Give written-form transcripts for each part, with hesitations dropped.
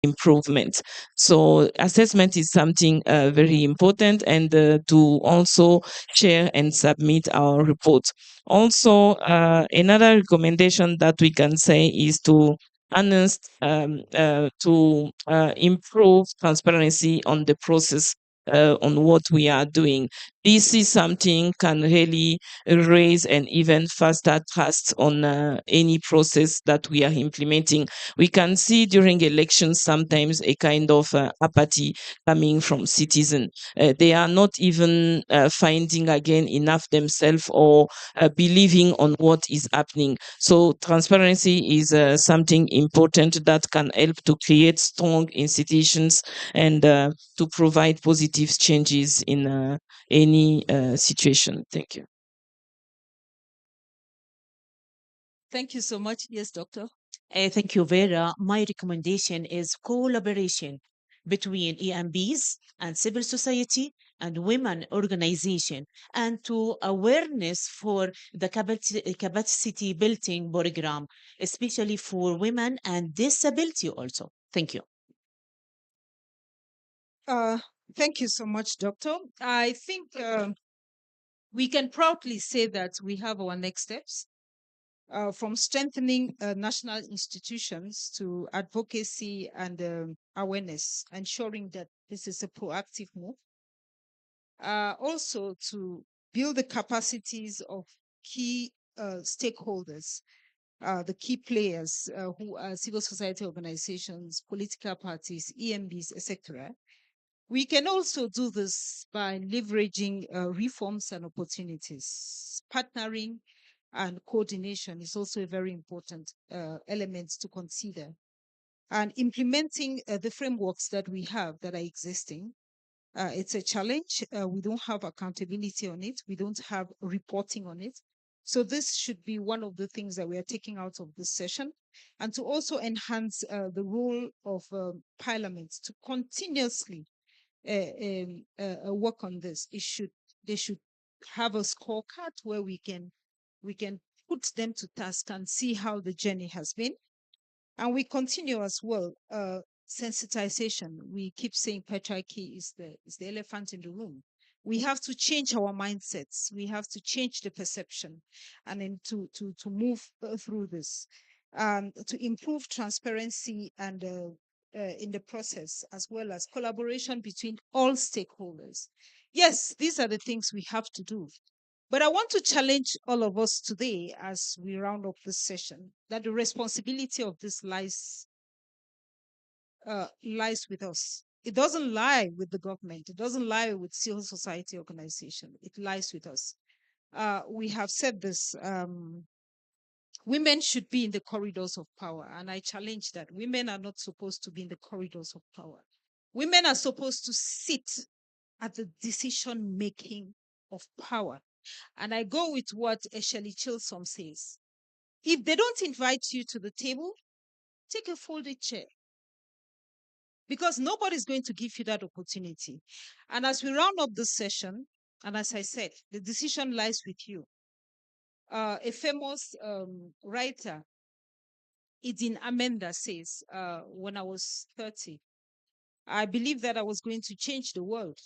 improvement. So assessment is something very important, and to also share and submit our reports. Also, another recommendation that we can say is to improve transparency on the process, on what we are doing. This is something can really raise and even faster trust on any process that we are implementing. We can see during elections sometimes a kind of apathy coming from citizens. They are not even finding again enough themselves, or believing on what is happening. So transparency is something important that can help to create strong institutions, and to provide positive changes in any situation. Thank you. Thank you so much. Yes, Doctor. Thank you, Vera. My recommendation is collaboration between EMBs and civil society and women organization, and to awareness for the capacity building program, especially for women and disability also. Thank you. Uh, Thank you so much, Doctor. I think we can proudly say that we have our next steps, from strengthening national institutions to advocacy and awareness, ensuring that this is a proactive move. Also, to build the capacities of key stakeholders, the key players who are civil society organizations, political parties, EMBs, etc. We can also do this by leveraging reforms and opportunities. Partnering and coordination is also a very important element to consider. And implementing the frameworks that we have that are existing, it's a challenge. We don't have accountability on it. We don't have reporting on it. So this should be one of the things that we are taking out of this session, and to also enhance the role of Parliament to continuously work on this. They should have a scorecard where we can put them to task and see how the journey has been. And we continue as well. Sensitization. We keep saying patriarchy is the elephant in the room. We have to change our mindsets. We have to change the perception, and then to move through this, to improve transparency and in the process, as well as collaboration between all stakeholders. Yes, these are the things we have to do. But I want to challenge all of us today as we round up this session that the responsibility of this lies with us. It doesn't lie with the government. It doesn't lie with civil society organization. It lies with us. We have said this. Women should be in the corridors of power, and I challenge that. Women are not supposed to be in the corridors of power. Women are supposed to sit at the decision making of power. And I go with what Shelley Chisholm says. If they don't invite you to the table, take a folded chair, because nobody's going to give you that opportunity. And as we round up this session, and as I said, the decision lies with you. A famous writer, Idin Amenda, says, when I was 30, I believed that I was going to change the world.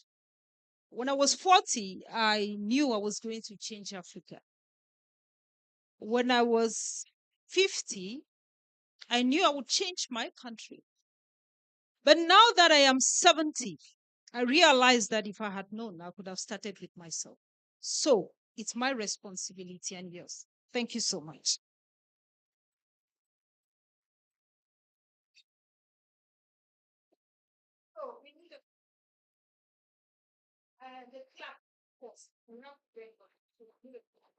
When I was 40, I knew I was going to change Africa. When I was 50, I knew I would change my country. But now that I am 70, I realized that if I had known, I could have started with myself. So it's my responsibility and yours. Thank you so much. So we need the clap, of course. We're not very good. So we need a clap.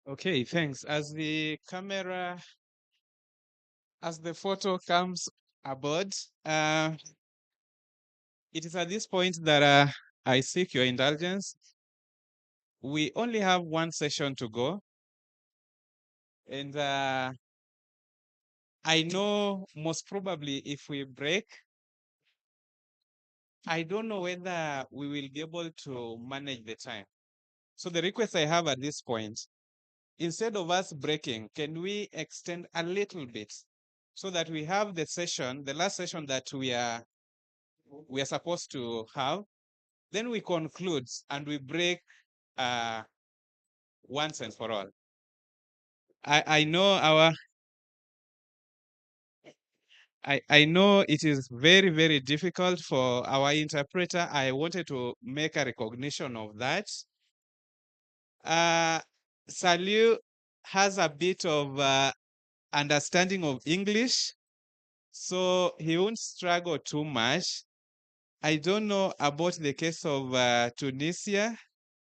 Okay, thanks. As the photo comes aboard, it is at this point that I seek your indulgence. We only have one session to go. And I know most probably if we break, I don't know whether we will be able to manage the time. So the request I have at this point instead of us breaking, can we extend a little bit so that we have the session, the last session that we are supposed to have, then we conclude and we break once and for all. I know I know it is very, very difficult for our interpreter. I wanted to make a recognition of that. Saliu has a bit of understanding of English, so he won't struggle too much. I don't know about the case of Tunisia.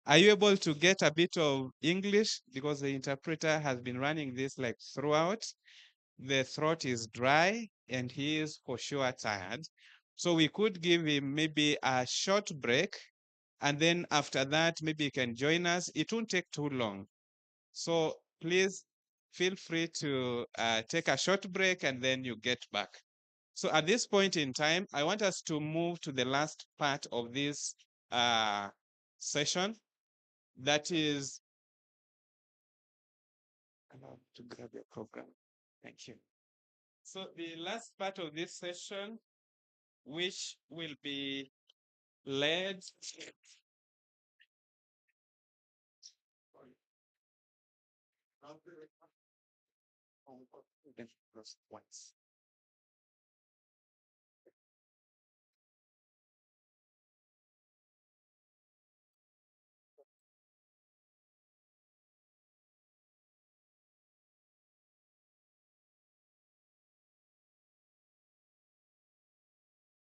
Are you able to get a bit of English? Because the interpreter has been running this like throughout. The throat is dry and he is for sure tired. So we could give him maybe a short break. And then after that, maybe he can join us. It won't take too long. So please feel free to take a short break and then you get back. So at this point in time, I want us to move to the last part of this session. That is, allow to grab your program. Thank you. So the last part of this session, which will be led once.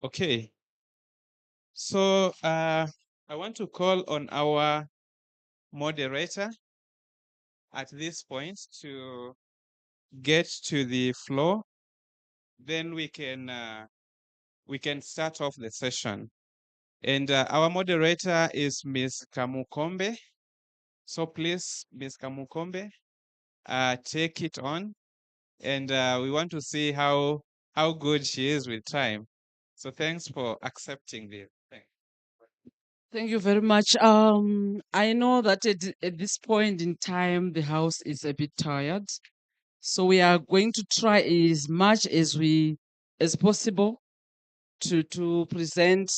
Okay. So I want to call on our moderator at this point to get to the floor. Then we can start off the session. And our moderator is Ms. Kamukombe. So please, Ms. Kamukombe, take it on. And we want to see how good she is with time. So thanks for accepting this. Thanks. Thank you very much. I know that at this point in time, the House is a bit tired. So we are going to try as much as possible to present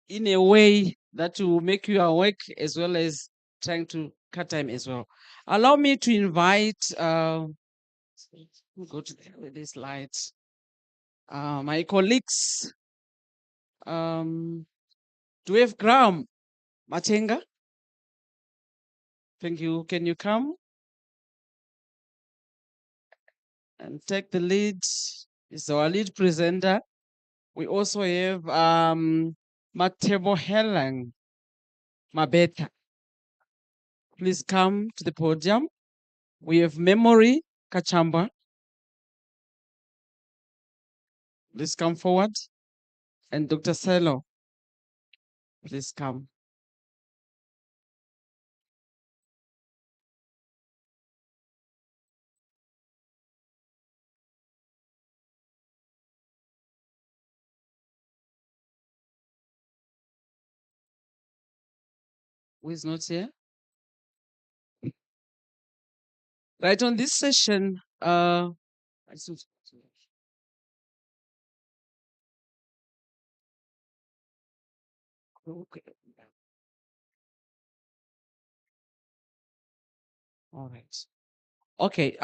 in a way that will make you awake as well as trying to cut time as well. Allow me to invite, go to this slide, my colleagues. Do we have Graham Matenga? Thank you. Can you come and take the lead? Is our lead presenter. We also have Matebo Helang Mabeta. Please come to the podium. We have Memory Kachamba. Please come forward. And Dr. Selo, please come. Who is not here? Right, on this session, okay. All right. Okay.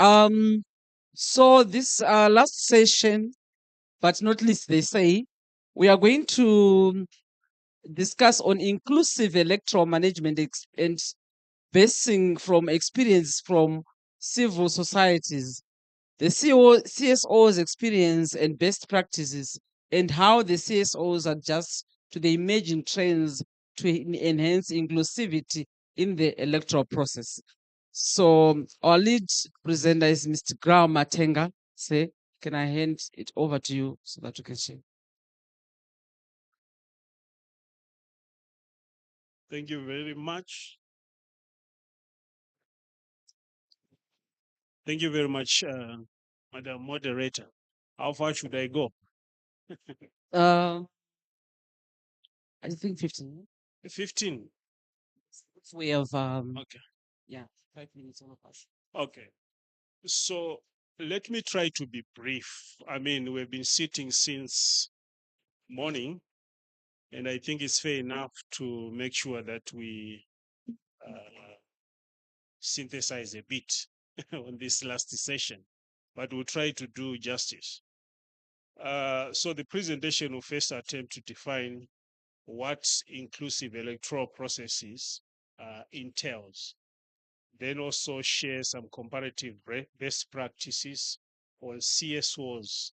So this last session, but not least, they say, we are going to discuss on inclusive electoral management and basing from experience from civil societies, the CSO's experience and best practices, and how the CSOs adjust to the emerging trends to enhance inclusivity in the electoral process. So our lead presenter is Mr. Graham Matenga. Say, can I hand it over to you so that you can share? Thank you very much. Thank you very much, Madam Moderator. How far should I go? I think 15. 15. We have Okay. yeah, 5 minutes all of us. Okay. So let me try to be brief. I mean, we've been sitting since morning, and I think it's fair enough to make sure that we synthesize a bit on this last session, but we'll try to do justice. So the presentation will first attempt to define what inclusive electoral processes entails, then also share some comparative best practices on CSO's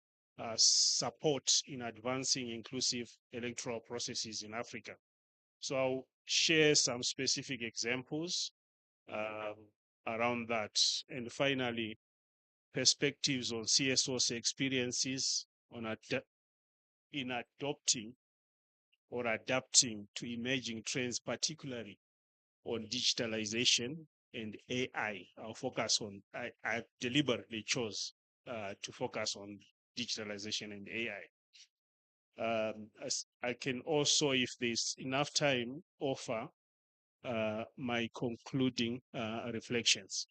support in advancing inclusive electoral processes in Africa. So I'll share some specific examples um, around that. And finally, perspectives on CSO's experiences in adopting or adapting to emerging trends, particularly on digitalization and AI. I'll focus on, I deliberately chose to focus on digitalization and AI. As I can also, if there's enough time, offer my concluding reflections.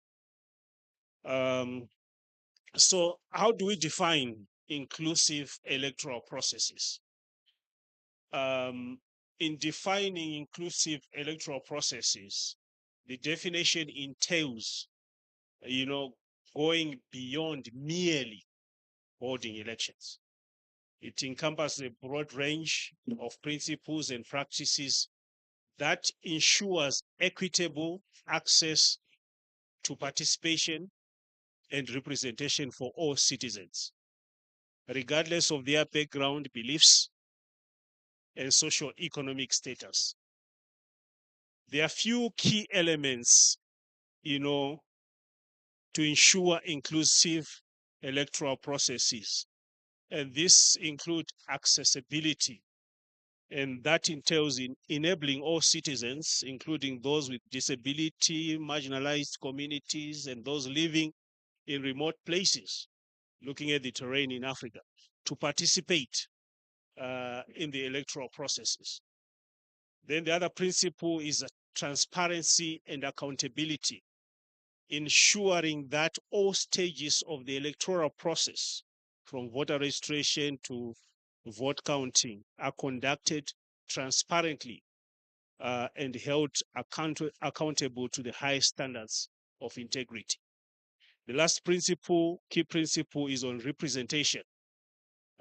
So how do we define inclusive electoral processes? In defining inclusive electoral processes, the definition entails, going beyond merely holding elections. It encompasses a broad range of principles and practices that ensures equitable access to participation and representation for all citizens, regardless of their background, beliefs, and socio-economic status. There are few key elements, to ensure inclusive electoral processes. And this include accessibility. And that entails in enabling all citizens, including those with disability, marginalized communities, and those living in remote places, looking at the terrain in Africa, to participate in the electoral processes. Then the other principle is transparency and accountability, ensuring that all stages of the electoral process, from voter registration to vote counting, are conducted transparently and held accountable to the highest standards of integrity. The last key principle, is on representation,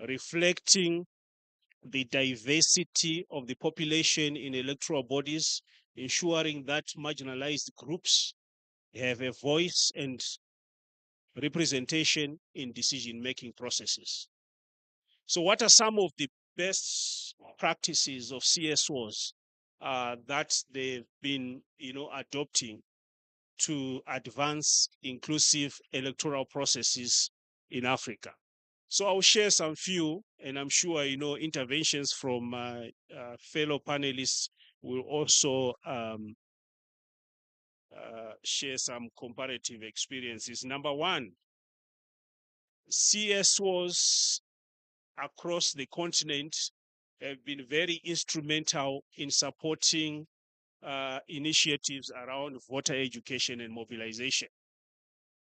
reflecting the diversity of the population in electoral bodies, ensuring that marginalized groups have a voice and representation in decision-making processes. So what are some of the best practices of CSOs that they've been, adopting to advance inclusive electoral processes in Africa? So I'll share some few, and I'm sure, interventions from fellow panelists will also share some comparative experiences. Number one, CSOs across the continent have been very instrumental in supporting initiatives around voter education and mobilization.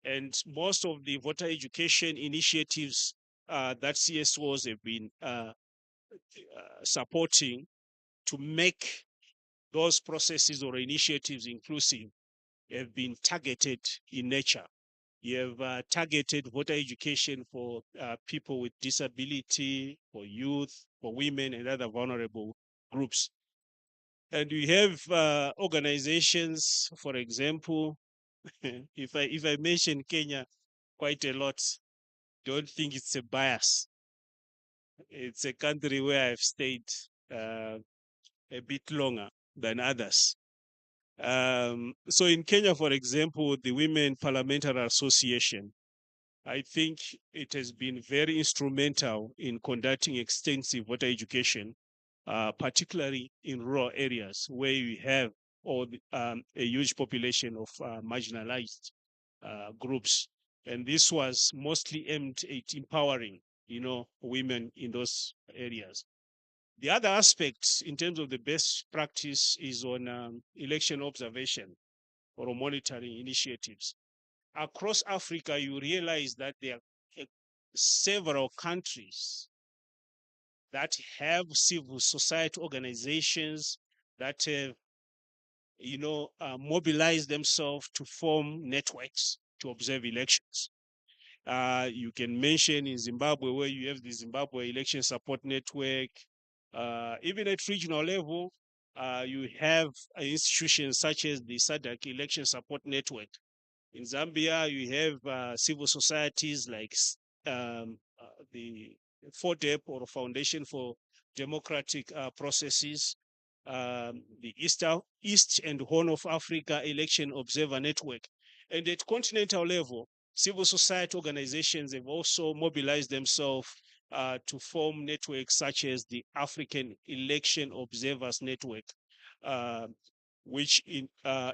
And most of the voter education initiatives that CSOs have been supporting to make those processes or initiatives inclusive have been targeted in nature. You have targeted voter education for people with disability, for youth, for women, and other vulnerable groups. And we have organizations, for example, if I mention Kenya quite a lot, don't think it's a bias. It's a country where I've stayed a bit longer than others. So in Kenya, for example, the Women Parliamentary Association, I think it has been very instrumental in conducting extensive voter education, particularly in rural areas where we have a huge population of marginalized groups. And this was mostly aimed at empowering, women in those areas. The other aspect in terms of the best practice is on election observation or monitoring initiatives. across Africa, you realize that there are several countries that have civil society organizations that have, mobilize themselves to form networks to observe elections. You can mention in Zimbabwe, where you have the Zimbabwe Election Support Network. Even at regional level, you have institutions such as the SADC Election Support Network. In Zambia, you have civil societies like the FODEP, or Foundation for Democratic Processes, the East and Horn of Africa Election Observer Network. And at continental level, civil society organizations have also mobilized themselves to form networks such as the African Election Observers Network, which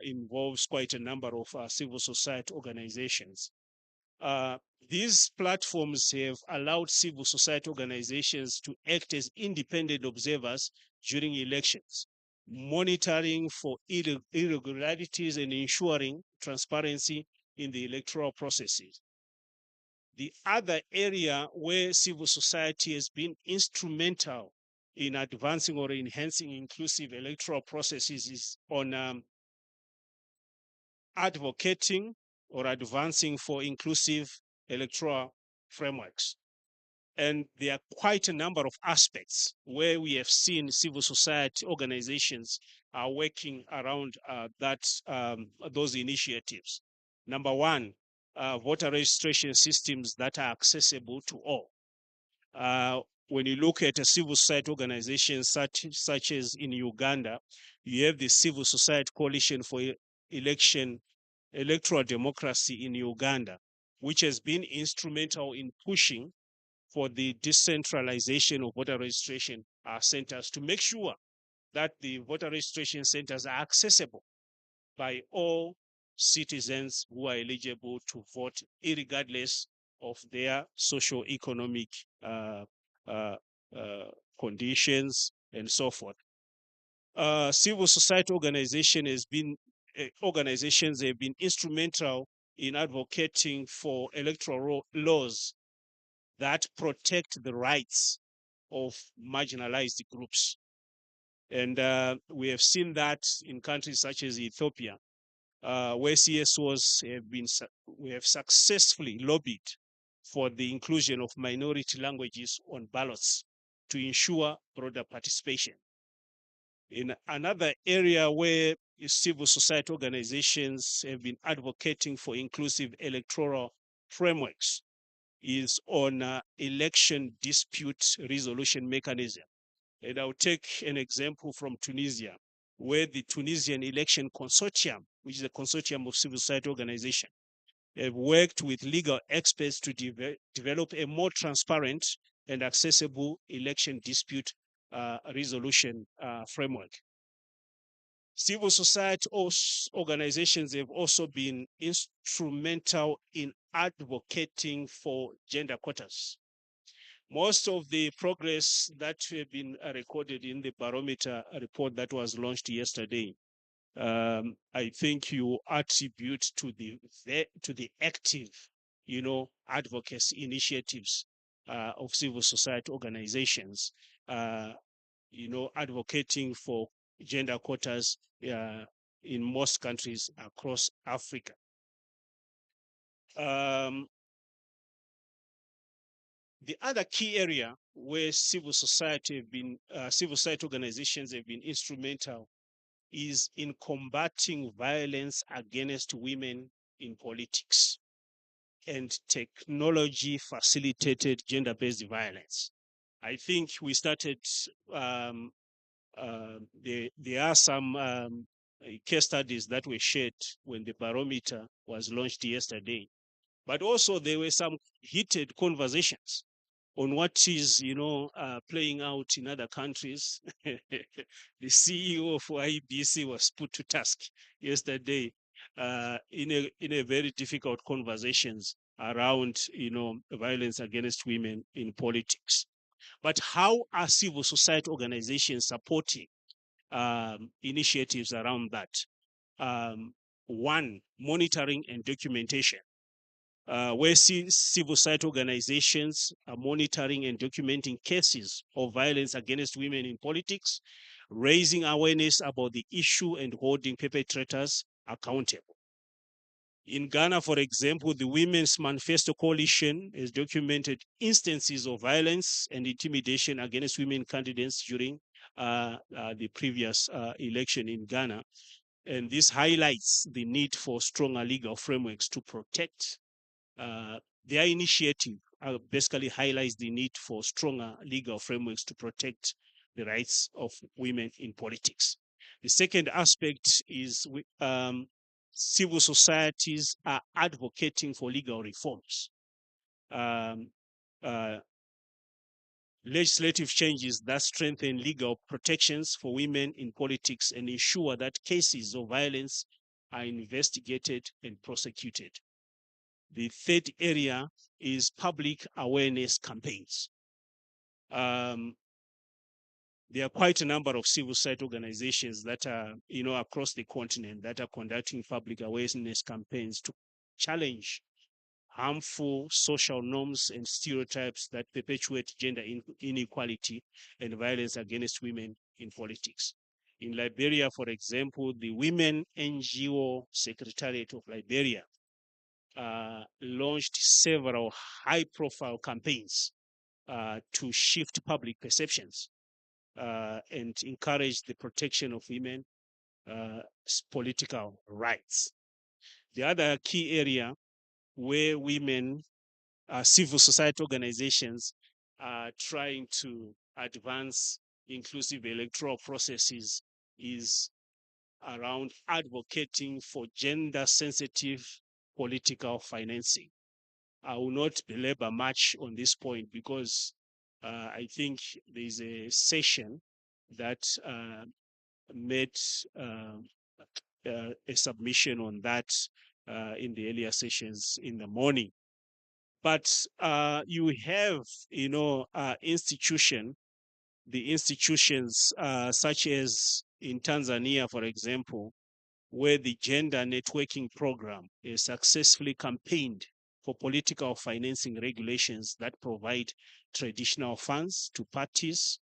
involves quite a number of civil society organizations. Uh, these platforms have allowed civil society organizations to act as independent observers during elections, monitoring for irregularities and ensuring transparency in the electoral processes. The other area where civil society has been instrumental in advancing or enhancing inclusive electoral processes is on advocating or advancing for inclusive electoral frameworks. And there are quite a number of aspects where we have seen civil society organizations are working around those initiatives. Number one, voter registration systems that are accessible to all. When you look at a civil society organizations such as in Uganda, you have the Civil Society Coalition for Electoral Democracy in Uganda, which has been instrumental in pushing for the decentralization of voter registration centers to make sure that the voter registration centers are accessible by all citizens who are eligible to vote, regardless of their socio-economic uh, conditions and so forth. Civil society organizations have been instrumental in advocating for electoral laws that protect the rights of marginalized groups. And we have seen that in countries such as Ethiopia, where CSOs we have successfully lobbied for the inclusion of minority languages on ballots to ensure broader participation. In another area where civil society organizations have been advocating for inclusive electoral frameworks is on election dispute resolution mechanism. And I'll take an example from Tunisia, where the Tunisian Election Consortium, which is a consortium of civil society organizations, have worked with legal experts to develop a more transparent and accessible election dispute resolution framework. Civil society organizations have also been instrumental in advocating for gender quotas. Most of the progress that have been recorded in the barometer report that was launched yesterday, I think you attribute to the active, advocacy initiatives of civil society organizations, advocating for gender quotas in most countries across Africa. The other key area where civil society organizations have been instrumental is in combating violence against women in politics and technology facilitated gender-based violence. I think we started, there are some case studies that were shared when the barometer was launched yesterday, but also there were some heated conversations on what is, playing out in other countries. The CEO of IBC was put to task yesterday in a very difficult conversations around, violence against women in politics. But how are civil society organizations supporting initiatives around that? one, monitoring and documentation, where civil society organizations are monitoring and documenting cases of violence against women in politics, raising awareness about the issue and holding perpetrators accountable. In Ghana, for example, the Women's Manifesto Coalition has documented instances of violence and intimidation against women candidates during the previous election in Ghana. And this highlights the need for stronger legal frameworks to protect. Their initiative basically highlights the need for stronger legal frameworks to protect the rights of women in politics. The second aspect is civil societies are advocating for legal reforms. Legislative changes that strengthen legal protections for women in politics and ensure that cases of violence are investigated and prosecuted. The third area is public awareness campaigns. There are quite a number of civil society organizations that are, across the continent that are conducting public awareness campaigns to challenge harmful social norms and stereotypes that perpetuate gender inequality and violence against women in politics. In Liberia, for example, the Women NGO Secretariat of Liberia launched several high-profile campaigns to shift public perceptions and encourage the protection of women's political rights. The other key area where women, civil society organizations are trying to advance inclusive electoral processes is around advocating for gender-sensitive political financing. I will not belabor much on this point because I think there's a session that made a submission on that in the earlier sessions in the morning. But you have, the institutions such as in Tanzania, for example, where the gender networking program is successfully campaigned for political financing regulations that provide additional funds to parties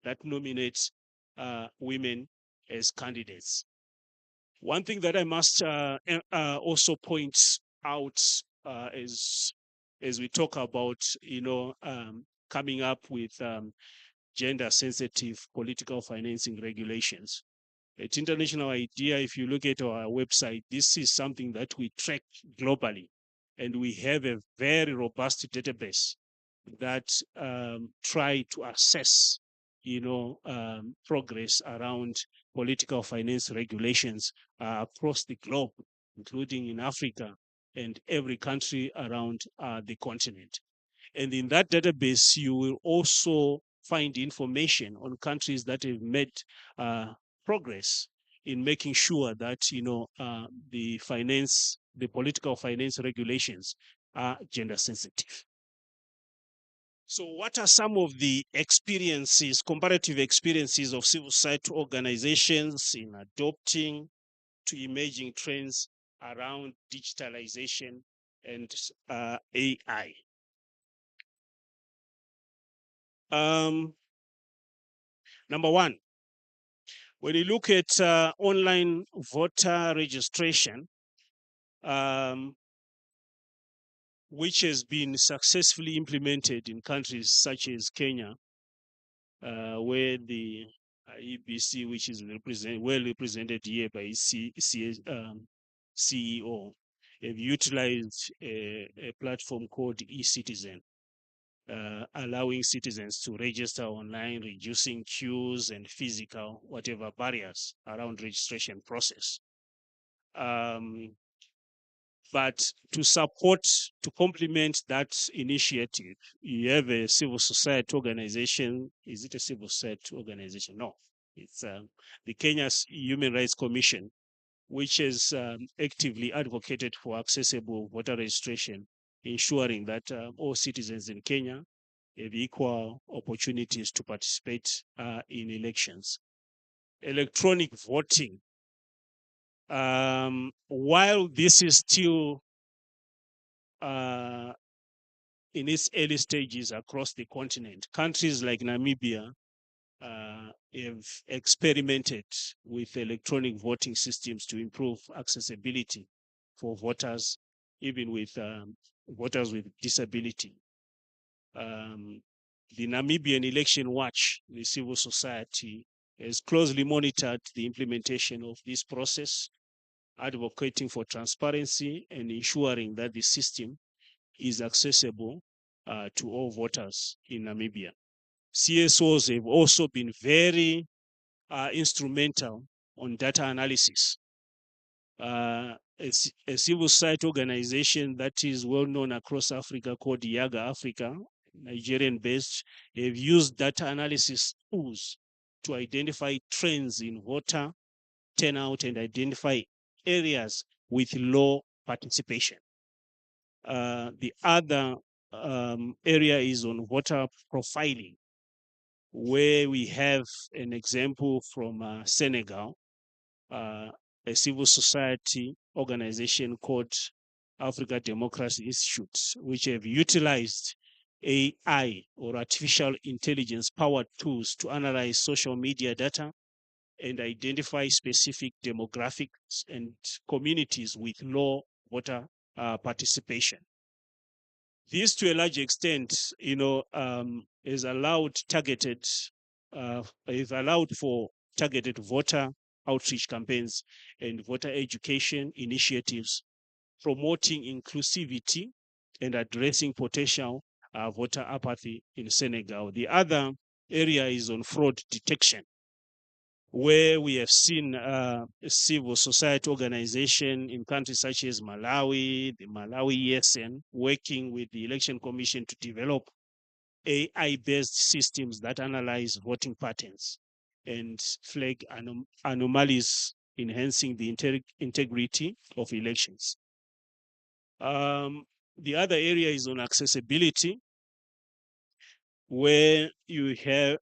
that nominate women as candidates. One thing that I must also point out as we talk about, coming up with gender-sensitive political financing regulations. At International IDEA, if you look at our website, this is something that we track globally, and we have a very robust database that try to assess, progress around political finance regulations across the globe, including in Africa and every country around the continent. And in that database, you will also find information on countries that have made progress in making sure that the political finance regulations are gender sensitive. So what are some of the comparative experiences of civil society organizations in adopting to emerging trends around digitalization and AI? Number one, when you look at online voter registration, which has been successfully implemented in countries such as Kenya, where the EBC, which is well represented here by CEO, have utilized a platform called eCitizen, allowing citizens to register online, reducing queues and physical whatever barriers around registration process. But to complement that initiative, you have a civil society organization. Is it a civil society organization? No, it's the Kenya's Human Rights Commission, which has actively advocated for accessible voter registration, ensuring that all citizens in Kenya have equal opportunities to participate in elections. Electronic voting While this is still in its early stages across the continent, countries like Namibia have experimented with electronic voting systems to improve accessibility for voters, even with voters with disability. The Namibian Election Watch, the civil society, has closely monitored the implementation of this process, advocating for transparency and ensuring that the system is accessible to all voters in Namibia. CSOs have also been very instrumental on data analysis. A civil society organization that is well known across Africa called Yaga Africa, Nigerian based, have used data analysis tools to identify trends in voter turnout and identify areas with low participation. The other area is on voter profiling, where we have an example from Senegal, a civil society organization called Africa Democracy Institute, which have utilized AI or artificial intelligence powered tools to analyze social media data and identify specific demographics and communities with low voter participation. This, to a large extent, is allowed for targeted voter outreach campaigns and voter education initiatives, promoting inclusivity and addressing potential voter apathy in Senegal. The other area is on fraud detection, where we have seen civil society organization in countries such as Malawi, the Malawi ESN, working with the Election Commission to develop AI-based systems that analyze voting patterns and flag anomalies, enhancing the integrity of elections. The other area is on accessibility, where AI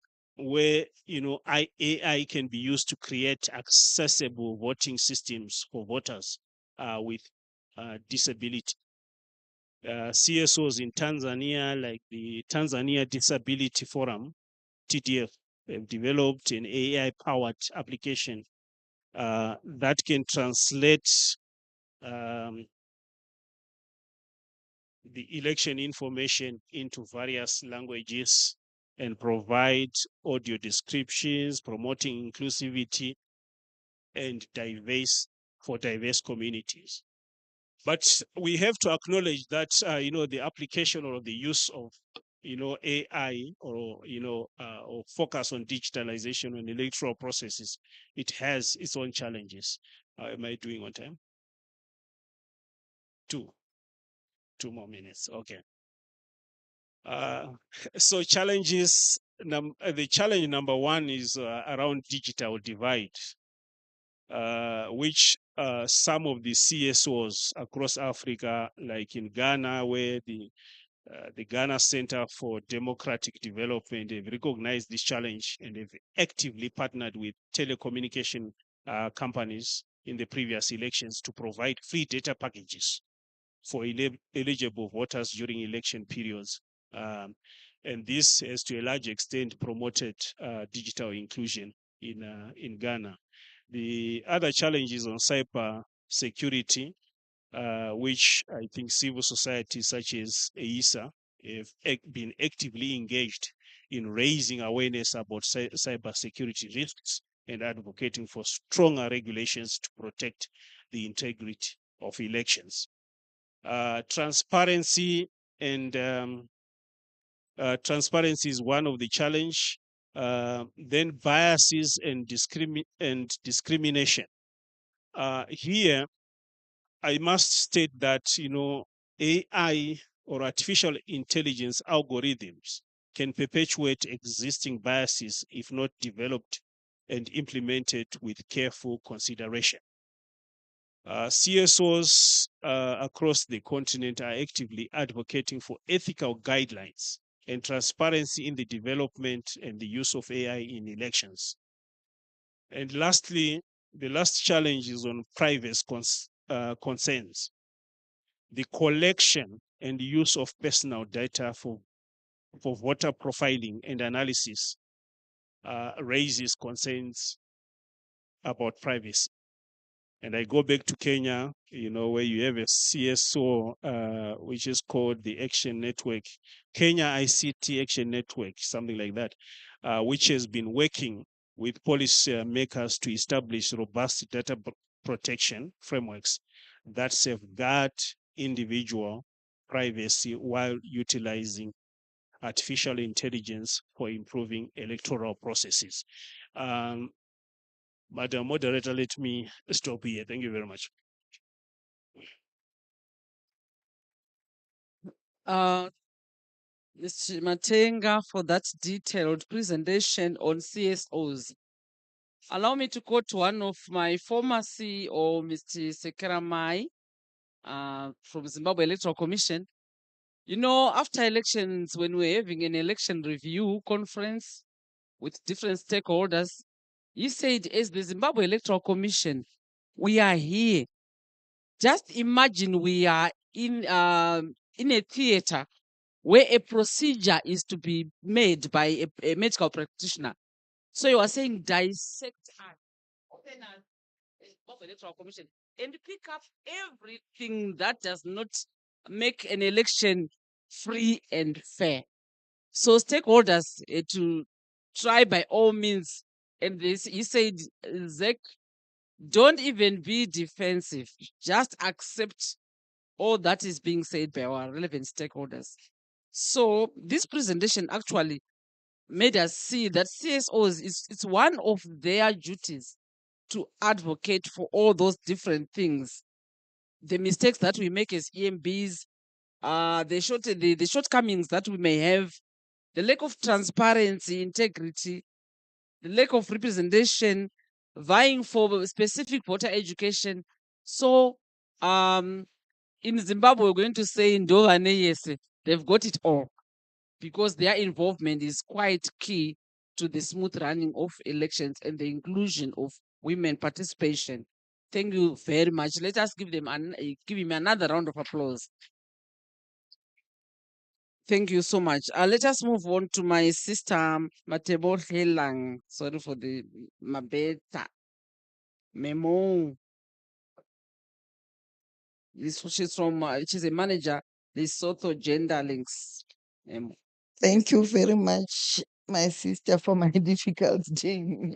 can be used to create accessible voting systems for voters with disability. CSOs in Tanzania, like the Tanzania Disability Forum, TDF, have developed an AI-powered application that can translate the election information into various languages and provide audio descriptions, promoting inclusivity and diverse communities. But we have to acknowledge that the application or the use of AI or focus on digitalization and electoral processes, it has its own challenges. Am I doing on time? Two more minutes. Okay. So challenges. The challenge number one is around digital divide, which some of the CSOs across Africa, like in Ghana, where the Ghana Center for Democratic Development, have recognized this challenge and have actively partnered with telecommunication companies in the previous elections to provide free data packages for eligible voters during election periods. And this has to a large extent promoted digital inclusion in Ghana. The other challenges on cyber security, which I think civil society such as EISA have been actively engaged in raising awareness about cyber security risks and advocating for stronger regulations to protect the integrity of elections. Transparency is one of the challenge. Then biases and discrimination. Here, I must state that AI or artificial intelligence algorithms can perpetuate existing biases if not developed and implemented with careful consideration. CSOs across the continent are actively advocating for ethical guidelines and transparency in the development and the use of AI in elections. And lastly, The last challenge is on privacy concerns. The collection and use of personal data for voter profiling and analysis raises concerns about privacy. And I go back to Kenya, where you have a CSO, which is called the Action Network, Kenya ICT Action Network, something like that, which has been working with policy makers to establish robust data protection frameworks that safeguard individual privacy while utilizing artificial intelligence for improving electoral processes. Madam Moderator, let me stop here. Thank you very much. Mr. Matenga, for that detailed presentation on CSOs. Allow me to quote one of my former CEO, Mr. Sekeramai, from Zimbabwe Electoral Commission. After elections, when we're having an election review conference with different stakeholders, he said, as the Zimbabwe Electoral Commission, we are here. Just imagine we are in a theater where a procedure is to be made by a medical practitioner. So you are saying dissect us, open us, Zimbabwe Electoral Commission, and pick up everything that does not make an election free and fair. So stakeholders to try by all means, and this he said, Zek, don't even be defensive. Just accept all that is being said by our relevant stakeholders. So this presentation actually made us see that CSOs it's one of their duties to advocate for all those different things. The mistakes that we make as EMBs, the shortcomings that we may have, the lack of transparency, integrity, the lack of representation, vying for specific voter education. So in Zimbabwe, we're going to say in Ndovane, yes, they've got it all because their involvement is quite key to the smooth running of elections and the inclusion of women participation. Thank you very much. Let us give him another round of applause. Thank you so much. Let us move on to my sister, Matebo Helang. Sorry for the Mabeta. Memo. She's a manager, Lesotho Gender Links. Thank you very much, my sister, for my difficult name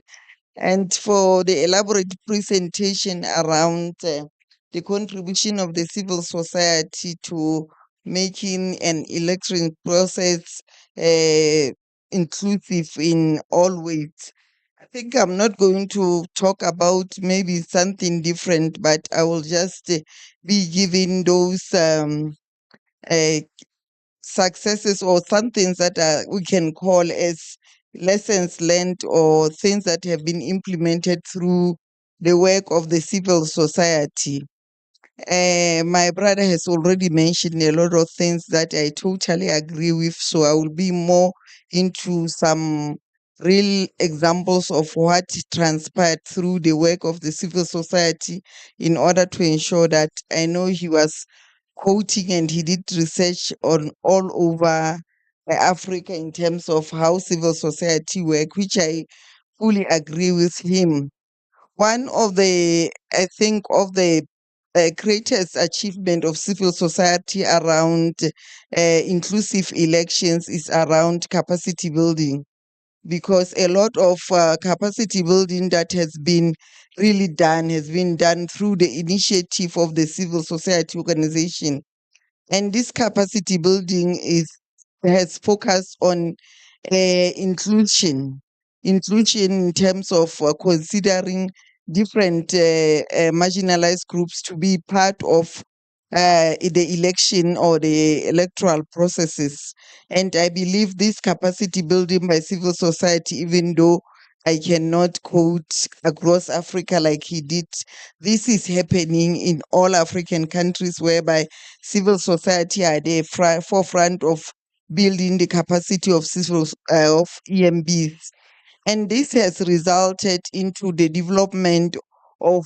and for the elaborate presentation around the contribution of the civil society to making an election process inclusive in all ways. I think I'm not going to talk about maybe something different, but I will just be giving those successes or some things that we can call as lessons learned or things that have been implemented through the work of the civil society. My brother has already mentioned a lot of things that I totally agree with, so I will be more into some real examples of what transpired through the work of the civil society in order to ensure that I know he was quoting and he did research on all over Africa in terms of how civil society work, which I fully agree with him. One of the, I think, of the greatest achievement of civil society around inclusive elections is around capacity building, because a lot of capacity building that has been really done has been done through the initiative of the civil society organization. And this capacity building has focused on inclusion in terms of considering different marginalized groups to be part of the election or the electoral processes. And I believe this capacity building by civil society, even though I cannot quote across Africa like he did, this is happening in all African countries whereby civil society are the forefront of building the capacity of of EMBs. And this has resulted into the development of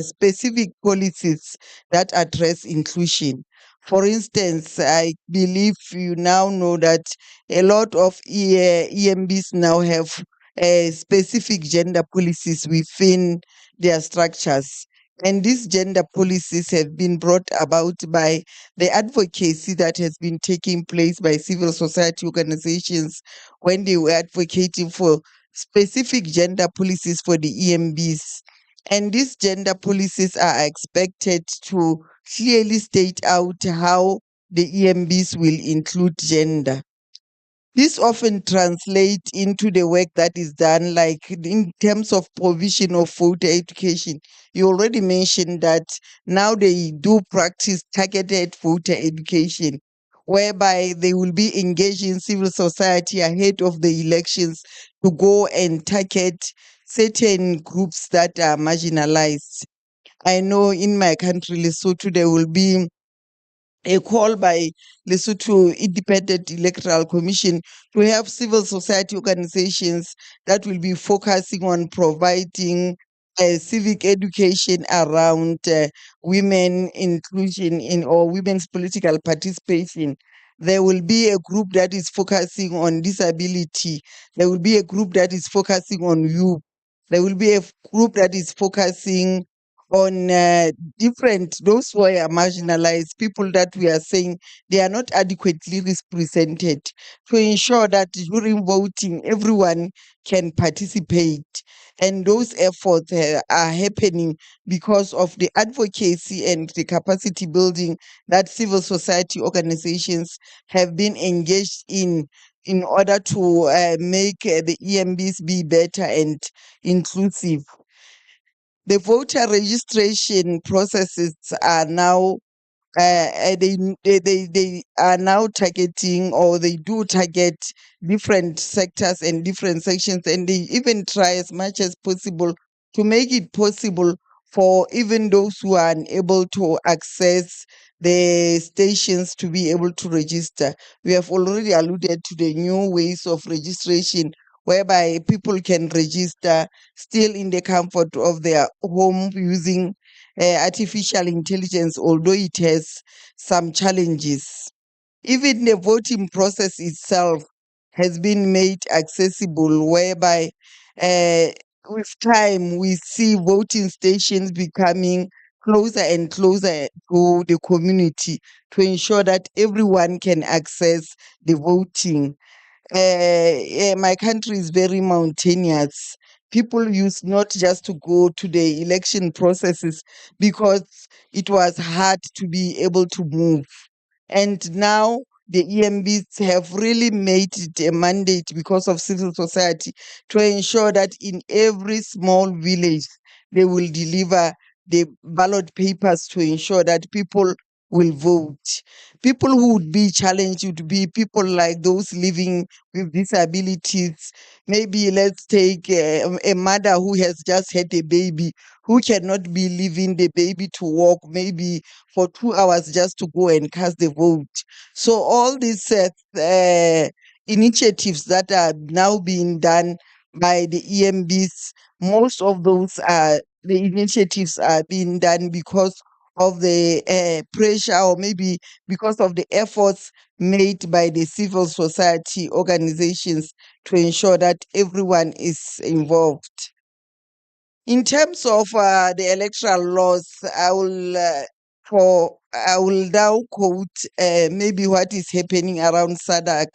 specific policies that address inclusion. For instance, I believe you now know that a lot of EMBs now have specific gender policies within their structures. And these gender policies have been brought about by the advocacy that has been taking place by civil society organizations when they were advocating for specific gender policies for the EMBs. And these gender policies are expected to clearly state out how the EMBs will include gender. This often translates into the work that is done, like in terms of provision of voter education. You already mentioned that now they do practice targeted voter education, whereby they will be engaging civil society ahead of the elections to go and target certain groups that are marginalized. I know in my country, Lesotho, there will be a call by Lesotho Independent Electoral Commission to have civil society organizations that will be focusing on providing civic education around women inclusion in or women's political participation. There will be a group that is focusing on disability. There will be a group that is focusing on youth. There will be a group that is focusing on different, those who are marginalized, people that we are saying they are not adequately represented, to ensure that during voting everyone can participate. And those efforts are happening because of the advocacy and the capacity building that civil society organizations have been engaged in order to make the EMBs be better and inclusive. The voter registration processes are now they are now targeting, or they do target different sectors and different sections, and they even try as much as possible to make it possible for even those who are unable to access the stations to be able to register. We have already alluded to the new ways of registration whereby people can register still in the comfort of their home using artificial intelligence, although it has some challenges. Even the voting process itself has been made accessible, whereby uh, with time we see voting stations becoming closer and closer to the community to ensure that everyone can access the voting. My country is very mountainous. People used not just to go to the election processes because it was hard to be able to move. And now the EMBs have really made it a mandate because of civil society to ensure that in every small village they will deliver the ballot papers to ensure that people will vote. People who would be challenged would be people like those living with disabilities. Maybe let's take a mother who has just had a baby, who cannot be leaving the baby to walk maybe for 2 hours just to go and cast the vote. So all these initiatives that are now being done by the EMBs, most of those are the initiatives are being done because of the pressure, or maybe because of the efforts made by the civil society organizations to ensure that everyone is involved. In terms of the electoral laws, I will now quote maybe what is happening around SADC,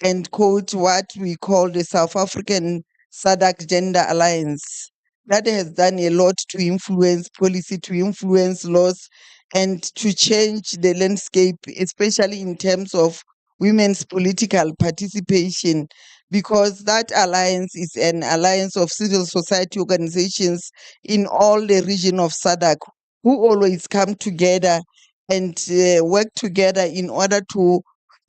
and quote what we call the South African SADC Gender Alliance. That has done a lot to influence policy, to influence laws, and to change the landscape, especially in terms of women's political participation, because that alliance is an alliance of civil society organizations in all the region of SADC who always come together and work together in order to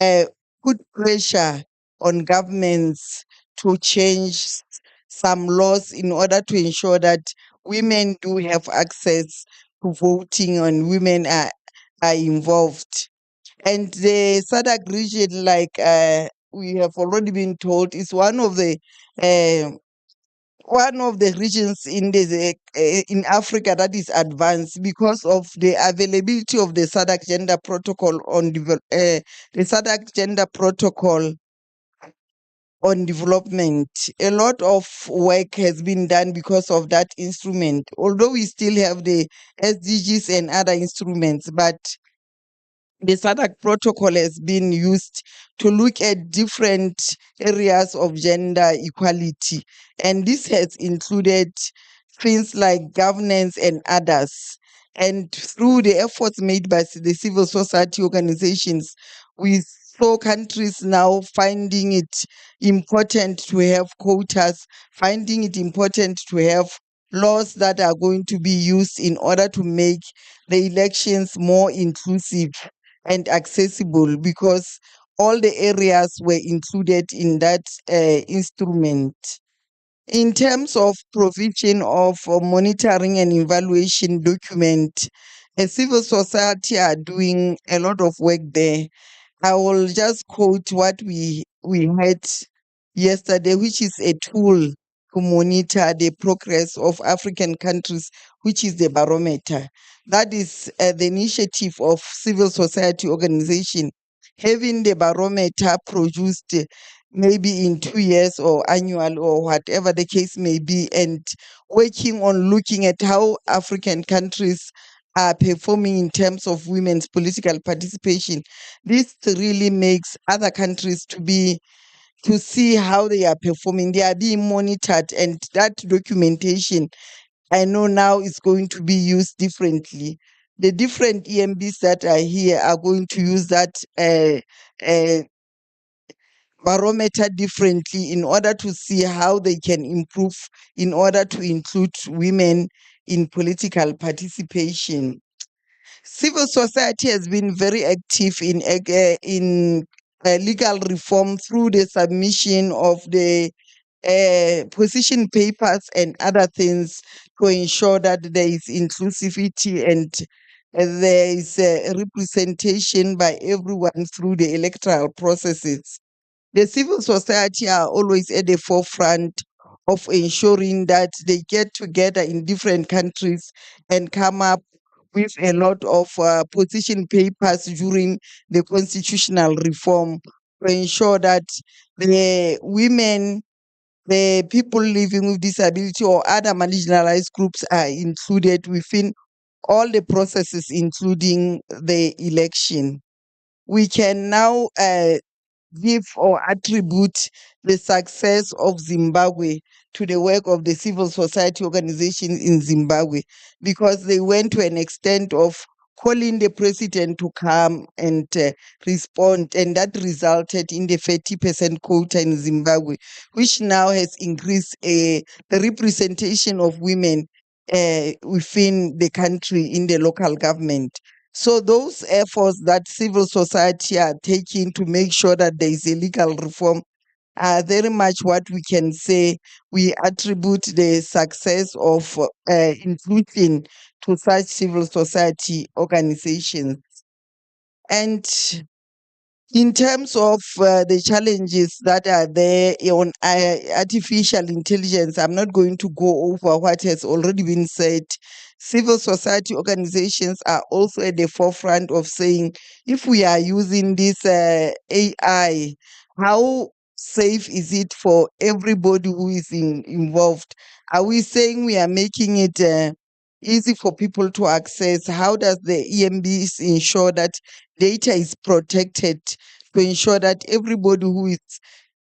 uh, put pressure on governments to change some laws in order to ensure that women do have access to voting and women are involved. And the SADC region, like we have already been told, is one of the uh, one of the regions in Africa that is advanced because of the availability of the SADC Gender Protocol the SADC Gender Protocol on development. A lot of work has been done because of that instrument. Although we still have the SDGs and other instruments, but the SADC protocol has been used to look at different areas of gender equality. And this has included things like governance and others. And through the efforts made by the civil society organizations, we saw countries now finding it important to have quotas, finding it important to have laws that are going to be used in order to make the elections more inclusive and accessible, because all the areas were included in that instrument. In terms of provision of monitoring and evaluation document, a civil society are doing a lot of work there. I will just quote what we had yesterday, which is a tool to monitor the progress of African countries, which is the barometer. That is the initiative of civil society organization, having the barometer produced maybe in 2 years or annual or whatever the case may be, and working on looking at how African countries are performing in terms of women's political participation. This really makes other countries to see how they are performing. They are being monitored, and that documentation I know now is going to be used differently. The different EMBs that are here are going to use that uh, barometer differently in order to see how they can improve in order to include women in political participation. Civil society has been very active in legal reform through the submission of the position papers and other things to ensure that there is inclusivity and there is representation by everyone through the electoral processes. The civil society are always at the forefront of ensuring that they get together in different countries and come up with a lot of position papers during the constitutional reform to ensure that the women, the people living with disability or other marginalized groups are included within all the processes, including the election. We can now give or attribute the success of Zimbabwe to the work of the civil society organizations in Zimbabwe, because they went to an extent of calling the president to come and respond, and that resulted in the 30% quota in Zimbabwe, which now has increased the representation of women within the country in the local government. So those efforts that civil society are taking to make sure that there is a legal reform are very much what we can say we attribute the success of inclusion to such civil society organizations. And in terms of the challenges that are there on artificial intelligence, I'm not going to go over what has already been said. Civil society organizations are also at the forefront of saying, if we are using this AI, how safe is it for everybody who is involved? Are we saying we are making it easy for people to access? How does the EMBs ensure that data is protected, to ensure that everybody who is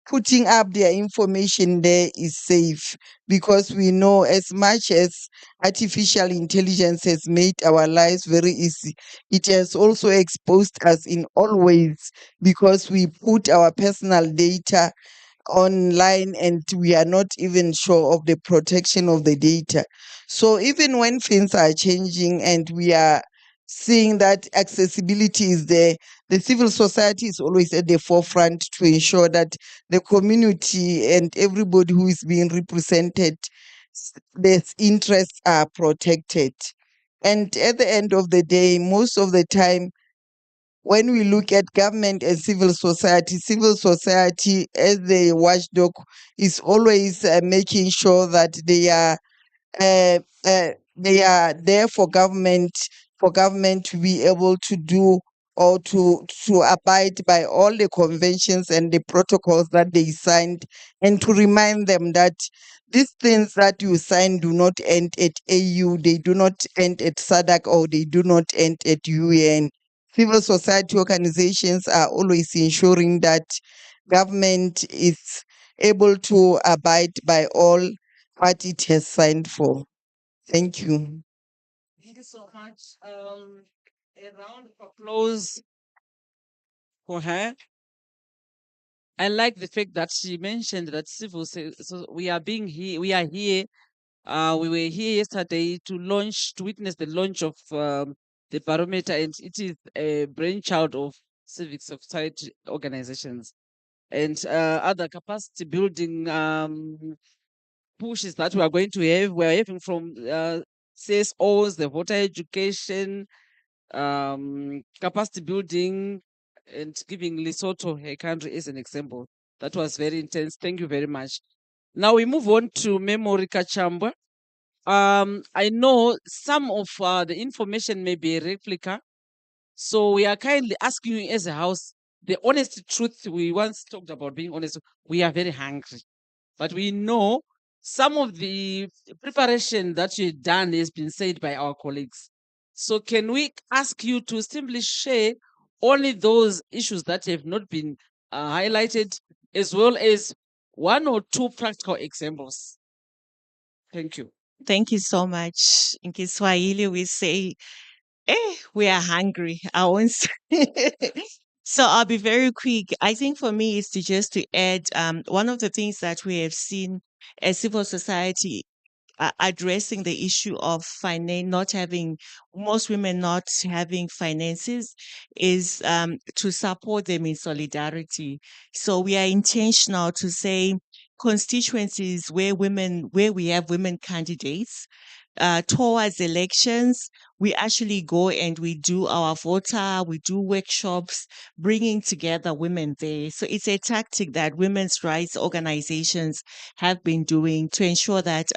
putting up their information there is safe? Because we know, as much as artificial intelligence has made our lives very easy, it has also exposed us in all ways, because we put our personal data online and we are not even sure of the protection of the data. So even when things are changing and we are seeing that accessibility is there, the civil society is always at the forefront to ensure that the community and everybody who is being represented, their interests are protected. And at the end of the day, most of the time, when we look at government and civil society as the watchdog is always making sure that uh, they are there for government to be able to do or to abide by all the conventions and the protocols that they signed, and to remind them that these things that you sign do not end at AU, they do not end at SADC, or they do not end at UN. Civil society organizations are always ensuring that government is able to abide by all what it has signed for. Thank you. Thank you so much. A round of applause for her. I like the fact that she mentioned that so we are being here. We are here. We were here yesterday to witness the launch of the barometer, and it is a brainchild of civic society organizations and other capacity building pushes that we are going to have. We are having from CSOs, the voter education, capacity building, and giving Lesotho, a country, as an example. That was very intense. Thank you very much. Now we move on to Memory Kachambwa. I know some of the information may be a replica, so we are kindly asking you as a house the honest truth. We once talked about being honest. We are very hungry, but we know some of the preparation that you've done has been said by our colleagues. So can we ask you to simply share only those issues that have not been highlighted, as well as one or two practical examples? Thank you. Thank you so much. In Kiswahili, we say, we are hungry. I won't say. So I'll be very quick. I think for me, it's just to add one of the things that we have seen as civil society addressing the issue of not having most women not having finances is to support them in solidarity. So we are intentional to say constituencies where we have women candidates towards elections, we actually go and we do our voter, we do workshops, bringing together women there. So it's a tactic that women's rights organizations have been doing to ensure that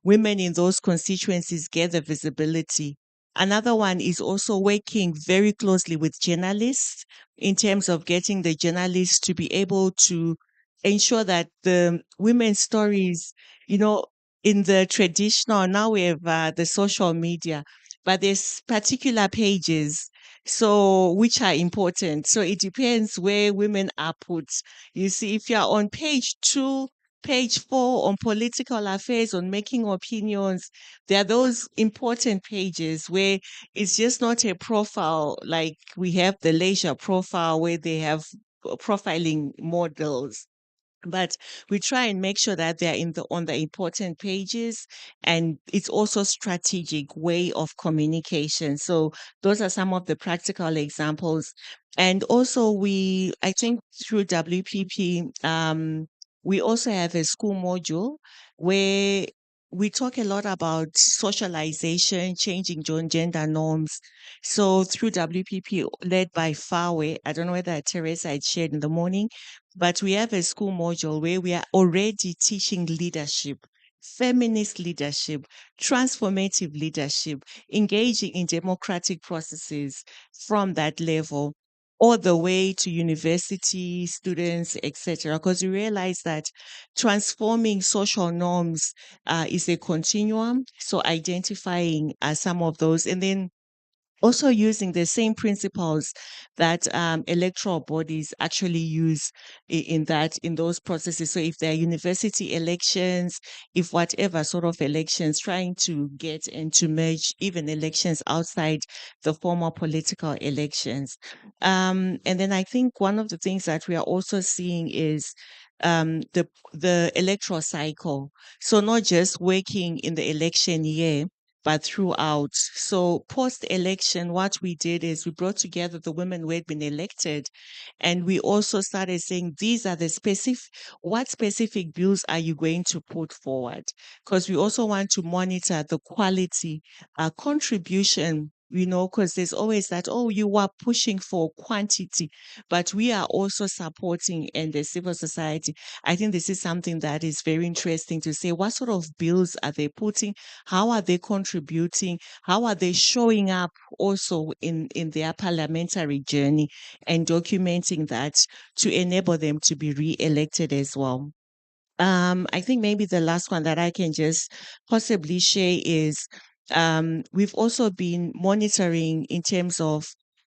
women in those constituencies get the visibility. Another one is also working very closely with journalists in terms of getting the journalists to be able to ensure that the women's stories, in the traditional, now we have the social media, but there's particular pages, so which are important. So it depends where women are put. You see, if you're on page 2, page 4 on political affairs, on making opinions, there are those important pages where it's just not a profile like we have the leisure profile where they have profiling models, but we try and make sure that they're on the important pages, and it's also strategic way of communication. So those are some of the practical examples. And also I think through WPP, we also have a school module where we talk a lot about socialization, changing gender norms. So through WPP, led by Fawe, I don't know whether Teresa had shared in the morning, but we have a school module where we are already teaching leadership, feminist leadership, transformative leadership, engaging in democratic processes from that level all the way to university students, etc. Because we realize that transforming social norms is a continuum. So identifying some of those, and then also using the same principles that electoral bodies actually use in those processes. So if there are university elections, if whatever sort of elections, trying to get and to merge even elections outside the formal political elections. And then I think one of the things that we are also seeing is the electoral cycle. So not just working in the election year, but throughout. So post-election, what we did is we brought together the women who had been elected, and we also started saying, these are what specific bills are you going to put forward? Because we also want to monitor the quality contribution because there's always that, oh, you are pushing for quantity, but we are also supporting in the civil society. I think this is something that is very interesting to say. What sort of bills are they putting? How are they contributing? How are they showing up also in their parliamentary journey and documenting that to enable them to be re-elected as well? I think maybe the last one that I can just possibly share is we've also been monitoring in terms of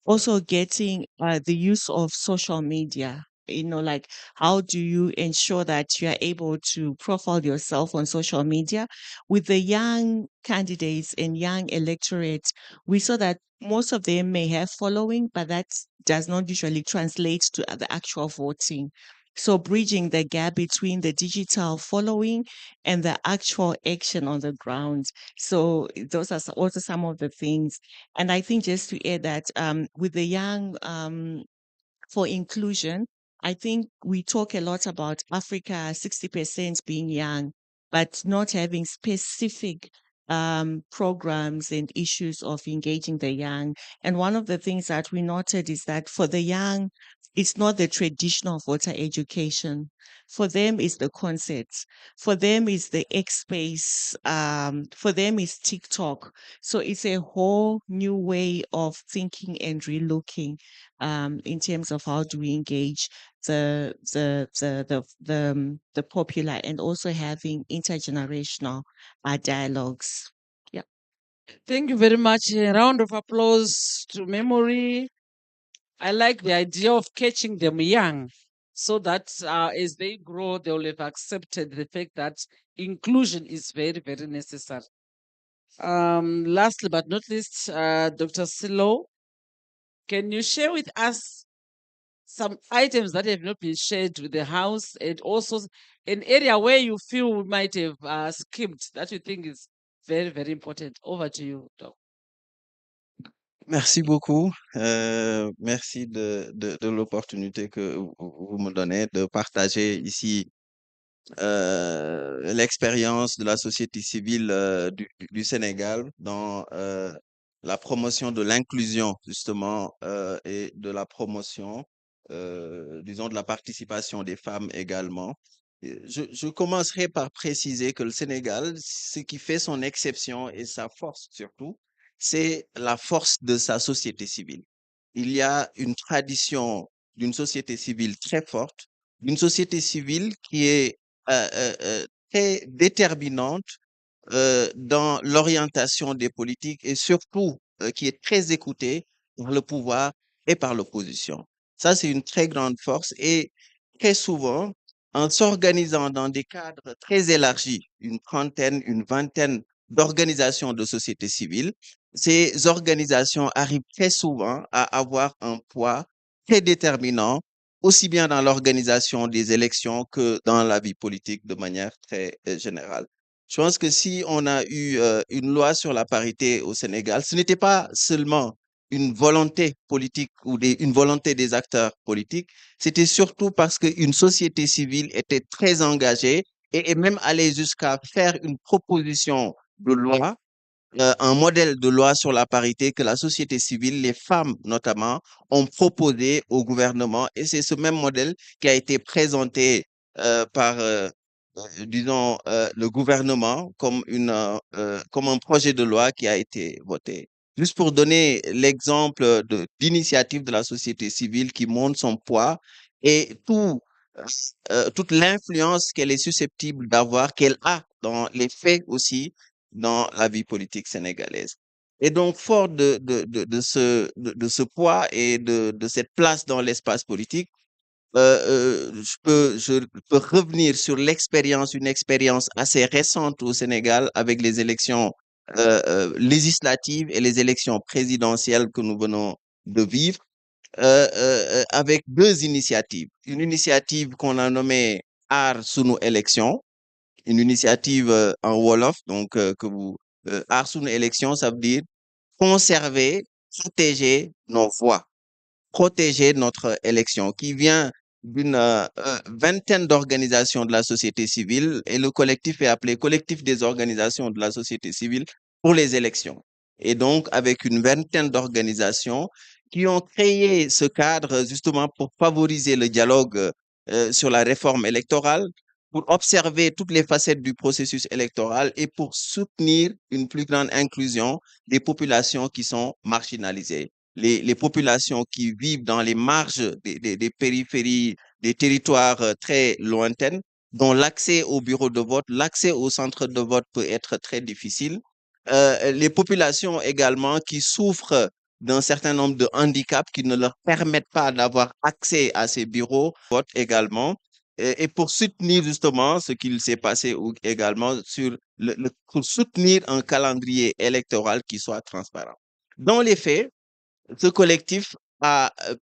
also getting the use of social media. Like how do you ensure that you are able to profile yourself on social media? With the young candidates and young electorate, we saw that most of them may have following, but that does not usually translate to the actual voting. So bridging the gap between the digital following and the actual action on the ground. So those are also some of the things. And I think just to add that with the young for inclusion, I think we talk a lot about Africa, 60% being young, but not having specific programs and issues of engaging the young. And one of the things that we noted is that for the young, it's not the traditional voter education. For them, it's the concerts. For them, it's the X space. For them, it's TikTok. So it's a whole new way of thinking and relooking in terms of how do we engage the popular and also having intergenerational dialogues. Yeah. Thank you very much. A round of applause to memory. I like the idea of catching them young so that as they grow, they will have accepted the fact that inclusion is very, very necessary. Lastly but not least, Dr. Silo, can you share with us some items that have not been shared with the House and also an area where you feel we might have skipped that you think is very, very important? Over to you, Doc. Merci beaucoup. Merci de l'opportunité que vous me donnez de partager ici l'expérience de la société civile du Sénégal dans la promotion de l'inclusion, justement, et de la promotion, disons, de la participation des femmes également. Je commencerai par préciser que le Sénégal, ce qui fait son exception et sa force surtout, c'est la force de sa société civile. Il y a une tradition d'une société civile très forte, d'une société civile qui est très déterminante dans l'orientation des politiques et surtout qui est très écoutée par le pouvoir et par l'opposition. Ça, c'est une très grande force et très souvent, en s'organisant dans des cadres très élargis, une trentaine, une vingtaine d'organisations de société civile, ces organisations arrivent très souvent à avoir un poids très déterminant aussi bien dans l'organisation des élections que dans la vie politique de manière très générale. Je pense que si on a eu une loi sur la parité au Sénégal, ce n'était pas seulement une volonté politique ou une volonté des acteurs politiques, c'était surtout parce qu'une société civile était très engagée et même allée jusqu'à faire une proposition de loi, un modèle de loi sur la parité que la société civile, les femmes notamment, ont proposé au gouvernement. Et c'est ce même modèle qui a été présenté par, disons, le gouvernement comme un projet de loi qui a été voté. Juste pour donner l'exemple d'initiative de la société civile qui montre son poids et toute l'influence qu'elle est susceptible d'avoir, qu'elle a dans les faits aussi, dans la vie politique sénégalaise. Et donc, fort de ce poids et de cette place dans l'espace politique, je peux revenir sur une expérience assez récente au Sénégal avec les élections législatives et les élections présidentielles que nous venons de vivre, avec deux initiatives. Une initiative qu'on a nommée Art sous nos élections, une initiative en Wolof, donc Art sous nos élections, ça veut dire conserver, protéger nos voix, protéger notre élection, qui vient d'une vingtaine d'organisations de la société civile et le collectif est appelé Collectif des organisations de la société civile pour les élections. et donc avec une vingtaine d'organisations qui ont créé ce cadre justement pour favoriser le dialogue sur la réforme électorale, pour observer toutes les facettes du processus électoral et pour soutenir une plus grande inclusion des populations qui sont marginalisées. Les populations qui vivent dans les marges des périphéries, des territoires très lointains, dont l'accès au bureau de vote, l'accès au centre de vote peut être très difficile. Les populations également qui souffrent d'un certain nombre de handicaps qui ne leur permettent pas d'avoir accès à ces bureaux de vote également. Et pour soutenir justement ce qu'il s'est passé également pour soutenir un calendrier électoral qui soit transparent. Dans les faits, ce collectif a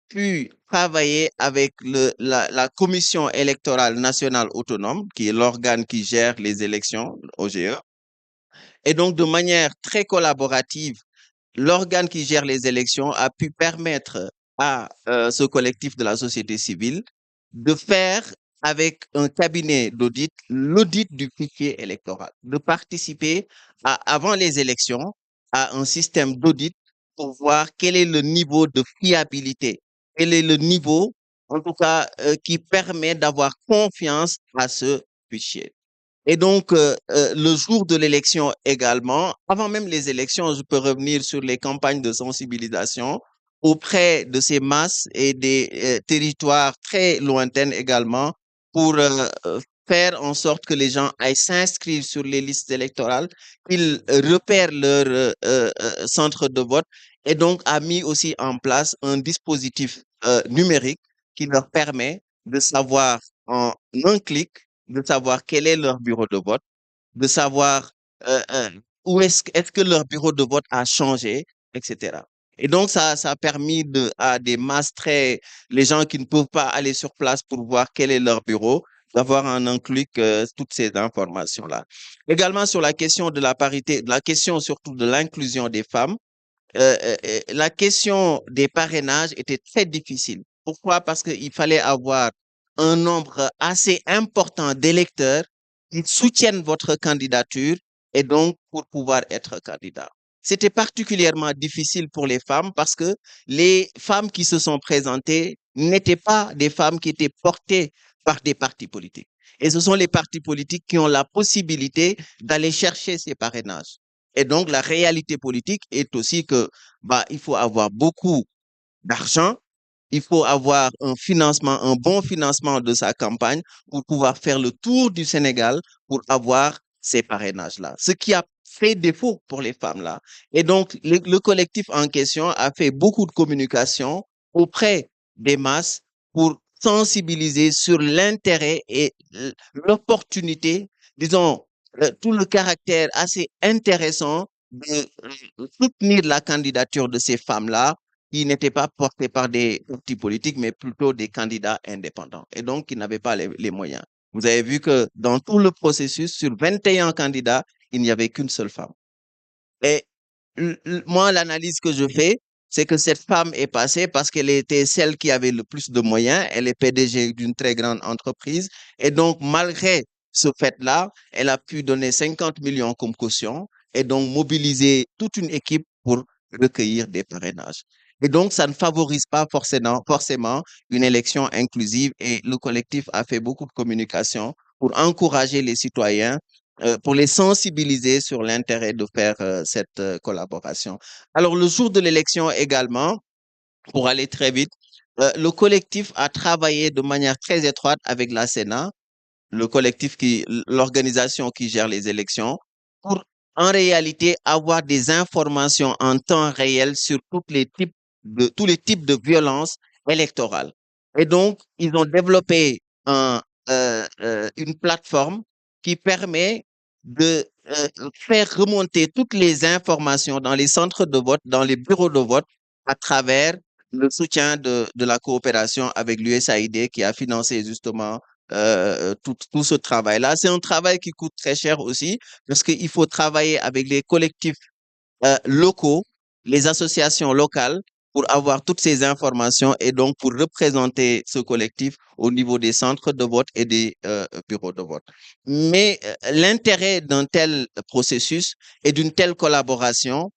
pu travailler avec la Commission électorale nationale autonome, qui est l'organe qui gère les élections, OGE, et donc de manière très collaborative, l'organe qui gère les élections a pu permettre à ce collectif de la société civile de faire avec un cabinet d'audit l'audit du fichier électoral, de participer avant les élections à un système d'audit pour voir quel est le niveau de fiabilité, quel est le niveau, en tout cas, qui permet d'avoir confiance à ce fichier. Et donc, le jour de l'élection également, avant même les élections, je peux revenir sur les campagnes de sensibilisation auprès de ces masses et des territoires très lointains également pour faire en sorte que les gens aillent s'inscrire sur les listes électorales, qu'ils repèrent leur centre de vote et donc a mis aussi en place un dispositif numérique qui leur permet de savoir en un clic de savoir quel est leur bureau de vote, de savoir où est-ce que leur bureau de vote a changé, etc. Et donc, ça a permis à des masses les gens qui ne peuvent pas aller sur place pour voir quel est leur bureau, d'avoir en un clic toutes ces informations-là. Également sur la question de la parité, la question surtout de l'inclusion des femmes, la question des parrainages était très difficile. Pourquoi? Parce qu'il fallait avoir un nombre assez important d'électeurs qui soutiennent votre candidature et donc pour pouvoir être candidat. C'était particulièrement difficile pour les femmes parce que les femmes qui se sont présentées n'étaient pas des femmes qui étaient portées par des partis politiques. Et ce sont les partis politiques qui ont la possibilité d'aller chercher ces parrainages. Et donc, la réalité politique est aussi que, il faut avoir beaucoup d'argent, il faut avoir un financement, un bon financement de sa campagne pour pouvoir faire le tour du Sénégal pour avoir ces parrainages-là. Ce qui a fait défaut pour les femmes-là. Et donc, le collectif en question a fait beaucoup de communication auprès des masses pour sensibiliser sur l'intérêt et l'opportunité, disons, tout le caractère assez intéressant de soutenir la candidature de ces femmes-là qui n'étaient pas portés par des partis politiques, mais plutôt des candidats indépendants, et donc qui n'avaient pas les moyens. Vous avez vu que dans tout le processus, sur 21 candidats, il n'y avait qu'une seule femme. Et moi, l'analyse que je fais, c'est que cette femme est passée parce qu'elle était celle qui avait le plus de moyens. Elle est PDG d'une très grande entreprise. Et donc, malgré ce fait-là, elle a pu donner 50 millions comme caution et donc mobiliser toute une équipe pour recueillir des parrainages. Et donc, ça ne favorise pas forcément une élection inclusive et le collectif a fait beaucoup de communication pour encourager les citoyens, pour les sensibiliser sur l'intérêt de faire cette collaboration. Alors, le jour de l'élection également, pour aller très vite, le collectif a travaillé de manière très étroite avec la Sénat, l'organisation qui gère les élections, pour en réalité avoir des informations en temps réel sur tous les types de violences électorales. Et donc, ils ont développé une plateforme qui permet de faire remonter toutes les informations dans les centres de vote, dans les bureaux de vote, à travers le soutien de la coopération avec l'USAID qui a financé justement tout ce travail-là. C'est un travail qui coûte très cher aussi parce qu'il faut travailler avec les collectifs locaux, les associations locales pour avoir toutes ces informations et donc pour représenter ce collectif au niveau des centres de vote et des bureaux de vote. Mais l'intérêt d'un tel processus et d'une telle collaboration,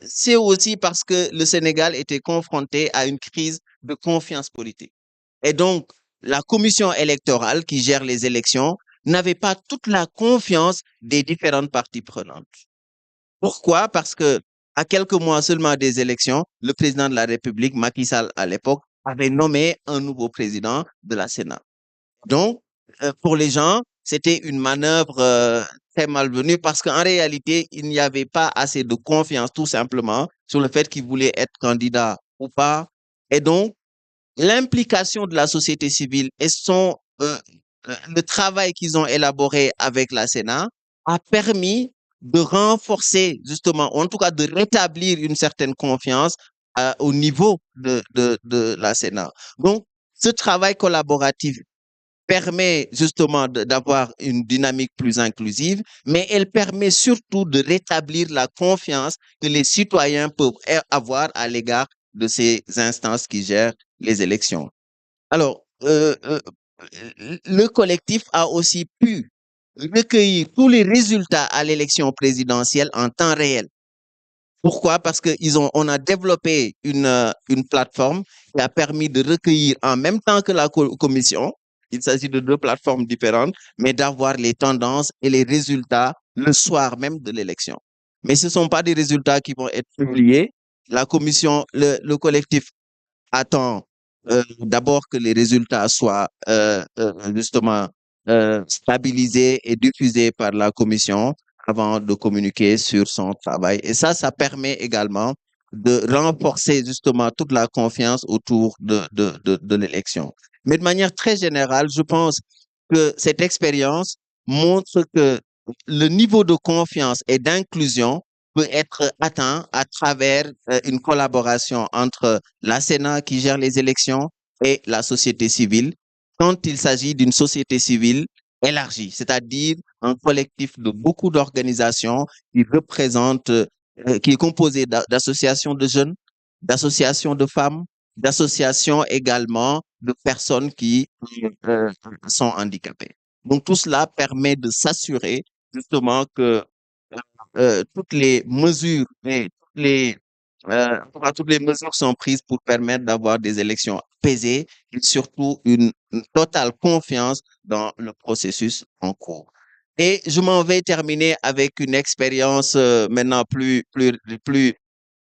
c'est aussi parce que le Sénégal était confronté à une crise de confiance politique. Et donc, la commission électorale qui gère les élections n'avait pas toute la confiance des différentes parties prenantes. Pourquoi? Parce que à quelques mois seulement des élections, le président de la République, Macky Sall à l'époque, avait nommé un nouveau président de la Sénat. Donc, pour les gens, c'était une manœuvre très malvenue parce qu'en réalité, il n'y avait pas assez de confiance tout simplement sur le fait qu'il voulait être candidat ou pas. Et donc, l'implication de la société civile et le travail qu'ils ont élaboré avec la Sénat a permis de renforcer justement, en tout cas de rétablir une certaine confiance au niveau de la Sénat. Donc, ce travail collaboratif permet justement d'avoir une dynamique plus inclusive, mais elle permet surtout de rétablir la confiance que les citoyens peuvent avoir à l'égard de ces instances qui gèrent les élections. Alors, le collectif a aussi pu recueillir tous les résultats à l'élection présidentielle en temps réel. Pourquoi? Parce on a développé une plateforme qui a permis de recueillir en même temps que la commission. Il s'agit de deux plateformes différentes, mais d'avoir les tendances et les résultats le soir même de l'élection. Mais ce ne sont pas des résultats qui vont être publiés. La commission, le collectif attend d'abord que les résultats soient justement stabilisés et diffusés par la commission avant de communiquer sur son travail. Et ça permet également de renforcer justement toute la confiance autour de l'élection. Mais de manière très générale, je pense que cette expérience montre que le niveau de confiance et d'inclusion peut être atteint à travers une collaboration entre la Sénat qui gère les élections et la société civile quand il s'agit d'une société civile élargie, c'est-à-dire un collectif de beaucoup d'organisations qui représentent, qui est composé d'associations de jeunes, d'associations de femmes, d'associations également de personnes qui euh, sont handicapées. Donc tout cela permet de s'assurer justement que toutes les mesures et toutes les mesures sont prises pour permettre d'avoir des élections apaisées et surtout une totale confiance dans le processus en cours. Et je m'en vais terminer avec une expérience maintenant plus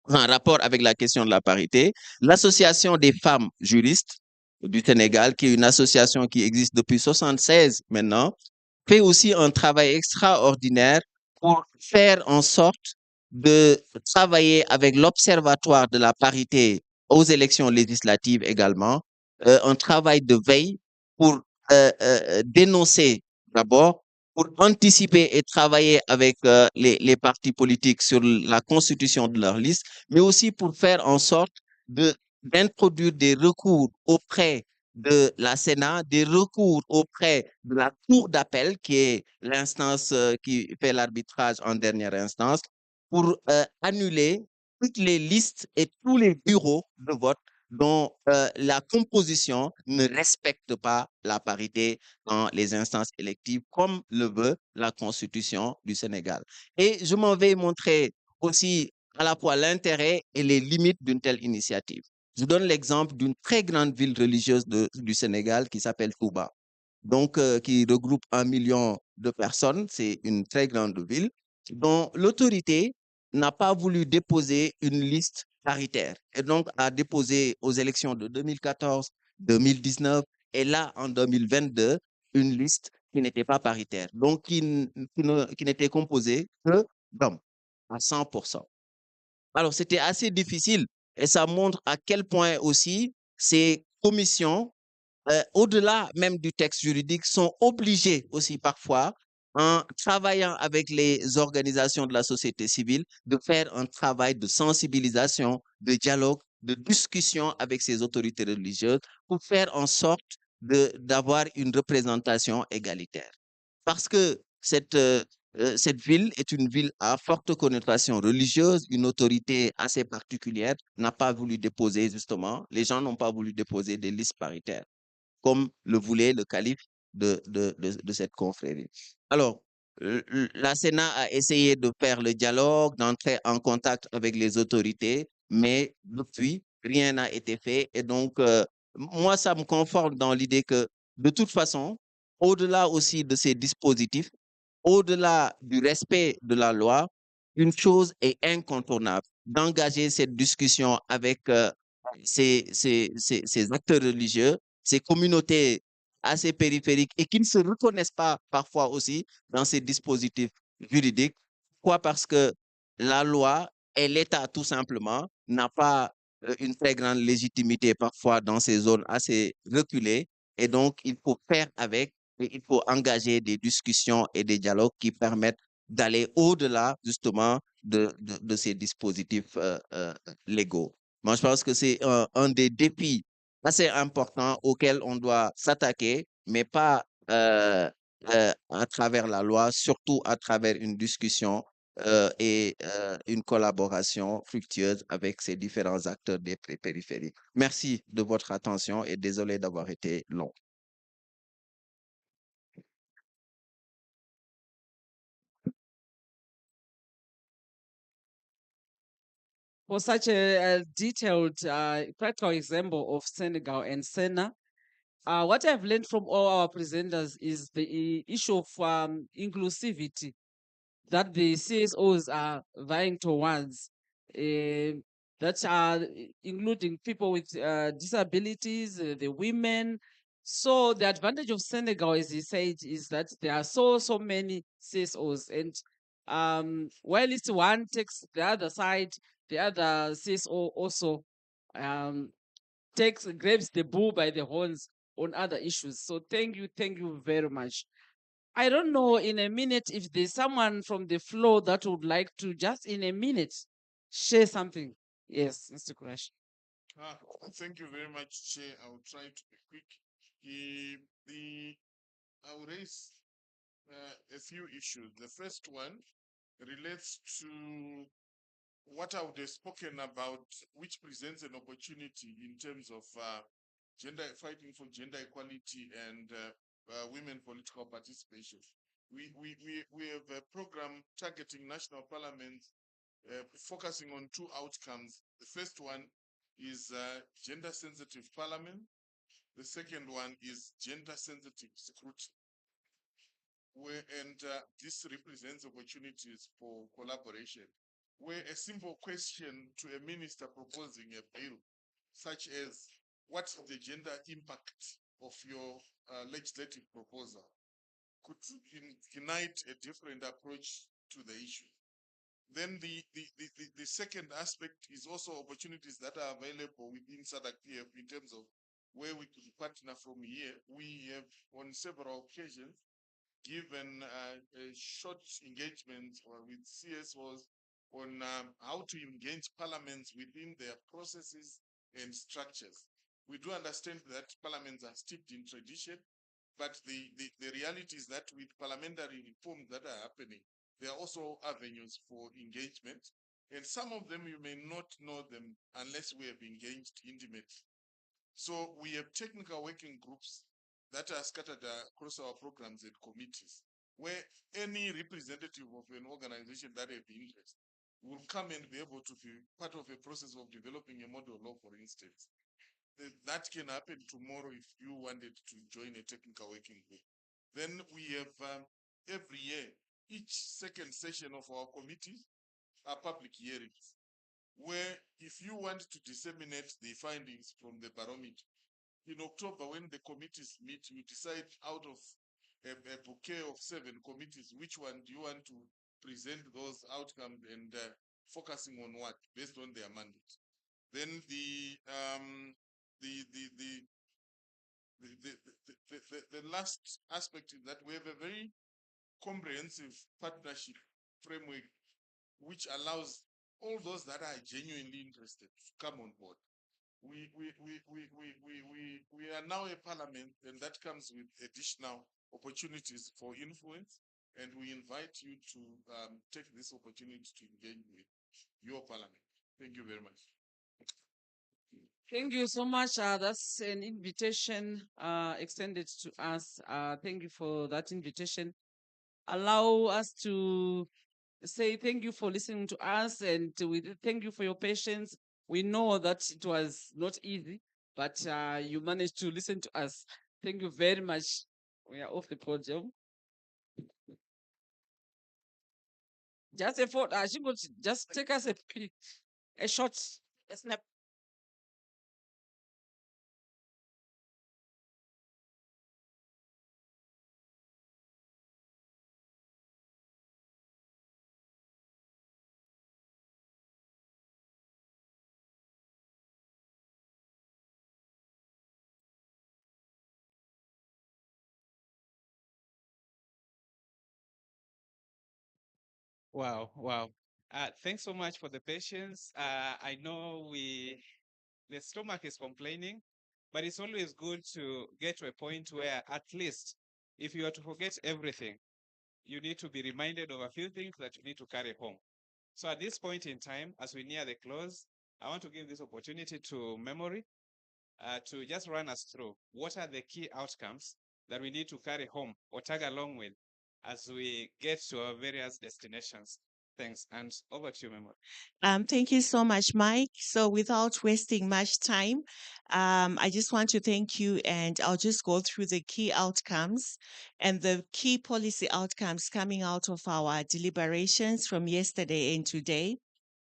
en rapport avec la question de la parité. L'Association des femmes juristes du Sénégal, qui est une association qui existe depuis 76 maintenant, fait aussi un travail extraordinaire pour faire en sorte de travailler avec l'Observatoire de la parité aux élections législatives également, un travail de veille pour dénoncer d'abord, pour anticiper et travailler avec les partis politiques sur la constitution de leur liste, mais aussi pour faire en sorte d'introduire des recours auprès de la Sénat, des recours auprès de la Cour d'appel, qui est l'instance qui fait l'arbitrage en dernière instance, pour annuler toutes les listes et tous les bureaux de vote dont la composition ne respecte pas la parité dans les instances électives, comme le veut la Constitution du Sénégal. Et je m'en vais montrer aussi à la fois l'intérêt et les limites d'une telle initiative. Je donne l'exemple d'une très grande ville religieuse du Sénégal qui s'appelle Touba, donc qui regroupe 1 million de personnes. C'est une très grande ville dont l'autorité n'a pas voulu déposer une liste paritaire et donc a déposé aux élections de 2014, 2019 et là en 2022 une liste qui n'était pas paritaire, donc qui n'était composée que d'hommes à 100%. Alors, c'était assez difficile et ça montre à quel point aussi ces commissions, au-delà même du texte juridique, sont obligées aussi parfois, en travaillant avec les organisations de la société civile, de faire un travail de sensibilisation, de dialogue, de discussion avec ces autorités religieuses pour faire en sorte d'avoir une représentation égalitaire. Parce que cette ville est une ville à forte connotation religieuse, une autorité assez particulière n'a pas voulu déposer, justement, les gens n'ont pas voulu déposer des listes paritaires, comme le voulait le calife de cette confrérie. Alors, La Sénat a essayé de faire le dialogue, d'entrer en contact avec les autorités, mais depuis, rien n'a été fait. Et donc, moi, ça me conforte dans l'idée que, de toute façon, au-delà aussi de ces dispositifs, au-delà du respect de la loi, une chose est incontournable, d'engager cette discussion avec ces acteurs religieux, ces communautés assez périphériques et qui ne se reconnaissent pas parfois aussi dans ces dispositifs juridiques. Pourquoi? Parce que la loi et l'État, tout simplement, n'a pas une très grande légitimité parfois dans ces zones assez reculées. Et donc, il faut faire avec et il faut engager des discussions et des dialogues qui permettent d'aller au-delà justement de ces dispositifs légaux. Moi, je pense que c'est un des défis assez importants auxquels on doit s'attaquer, mais pas à travers la loi, surtout à travers une discussion et une collaboration fructueuse avec ces différents acteurs des périphériques. Merci de votre attention et désolé d'avoir été long. For such a detailed practical example of Senegal and Sena, what I've learned from all our presenters is the issue of inclusivity that the CSOs are vying towards, that are including people with disabilities, the women. So the advantage of Senegal, as he said, is that there are so many CSOs, and while it's one takes the other side, the other CSO also um, grabs the bull by the horns on other issues. So thank you very much. I don't know in a minute if there's someone from the floor that would like to just in a minute share something. Yes, Mr. Kurash. Thank you very much, Chair. I will try to be quick. I will raise a few issues. The first one relates to what I would have spoken about, which presents an opportunity in terms of fighting for gender equality and women political participation. We have a program targeting national parliaments, focusing on two outcomes. The first one is gender sensitive parliament. The second one is gender sensitive scrutiny. This represents opportunities for collaboration, where a simple question to a minister proposing a bill, such as what's the gender impact of your legislative proposal, could ignite a different approach to the issue. Then the second aspect is also opportunities that are available within SADC-PF in terms of where we could partner from here. We have on several occasions given a short engagement with CSOs on how to engage parliaments within their processes and structures. We do understand that parliaments are steeped in tradition, but the reality is that with parliamentary reforms that are happening, there are also avenues for engagement. And some of them you may not know them unless we have engaged intimately. So we have technical working groups that are scattered across our programs and committees, where any representative of an organization that have interest will come and be able to be part of a process of developing a model law, for instance. That can happen tomorrow if you wanted to join a technical working group. Then we have every year, each second session of our committees are public hearings, where if you want to disseminate the findings from the barometer, in October, when the committees meet, you decide out of a bouquet of 7 committees, which one do you want to present those outcomes and focusing on what based on their mandate. Then the last aspect is that we have a very comprehensive partnership framework which allows all those that are genuinely interested to come on board. We are now a parliament, and that comes with additional opportunities for influence, and we invite you to take this opportunity to engage with your parliament. Thank you very much. Thank you so much. That's an invitation extended to us. Thank you for that invitation. allow us to say thank you for listening to us, and we thank you for your patience. We know that it was not easy, but you managed to listen to us. Thank you very much. We are off the podium. Just a photo. Just take us a short snap. Wow, wow. Thanks so much for the patience. I know the stomach is complaining, but it's always good to get to a point where at least if you are to forget everything, you need to be reminded of a few things that you need to carry home. So at this point in time, as we near the close, I want to give this opportunity to memory to just run us through what are the key outcomes that we need to carry home or tag along with as we get to our various destinations. Thanks. And over to you, Memory. Thank you so much, Mike. So, without wasting much time, I just want to thank you, and I'll just go through the key outcomes and the key policy outcomes coming out of our deliberations from yesterday and today.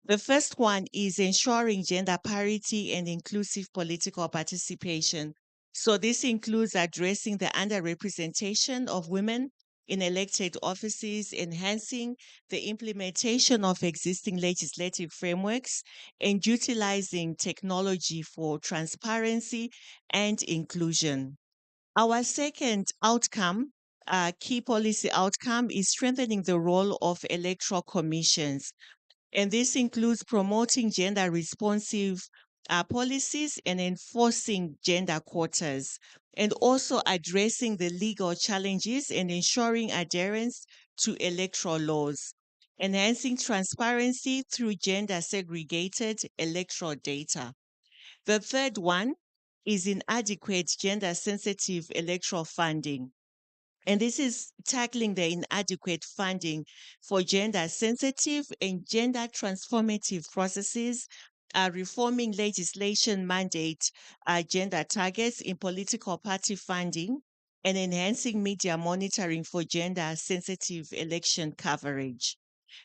The first one is ensuring gender parity and inclusive political participation. So, this includes addressing the underrepresentation of women in elected offices, enhancing the implementation of existing legislative frameworks, and utilizing technology for transparency and inclusion. Our second outcome, key policy outcome, is strengthening the role of electoral commissions. And this includes promoting gender responsive policies and enforcing gender quotas, and also addressing the legal challenges and ensuring adherence to electoral laws, enhancing transparency through gender segregated electoral data. The third one is inadequate gender sensitive electoral funding. And this is tackling the inadequate funding for gender sensitive and gender transformative processes, reforming legislation mandate gender targets in political party funding, and enhancing media monitoring for gender sensitive election coverage.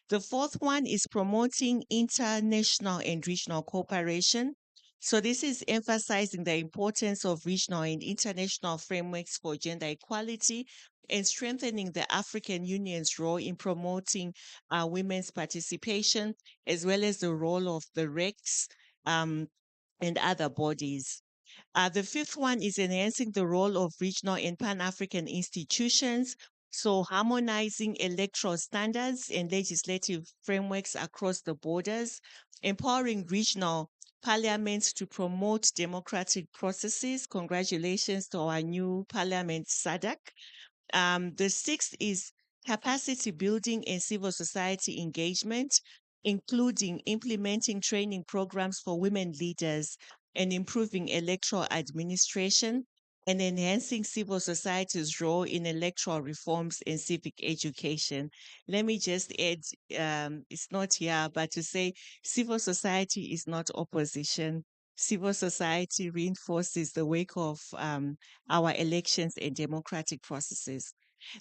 The fourth one is promoting international and regional cooperation. So, this is emphasizing the importance of regional and international frameworks for gender equality and strengthening the African Union's role in promoting women's participation, as well as the role of the RECs and other bodies. The fifth one is enhancing the role of regional and Pan African institutions. So, harmonizing electoral standards and legislative frameworks across the borders, empowering regional parliaments to promote democratic processes. Congratulations to our new parliament, SADC. The sixth is capacity building and civil society engagement, including implementing training programs for women leaders and improving electoral administration and enhancing civil society's role in electoral reforms and civic education. Let me just add, it's not here, but to say civil society is not opposition. Civil society reinforces the work of our elections and democratic processes.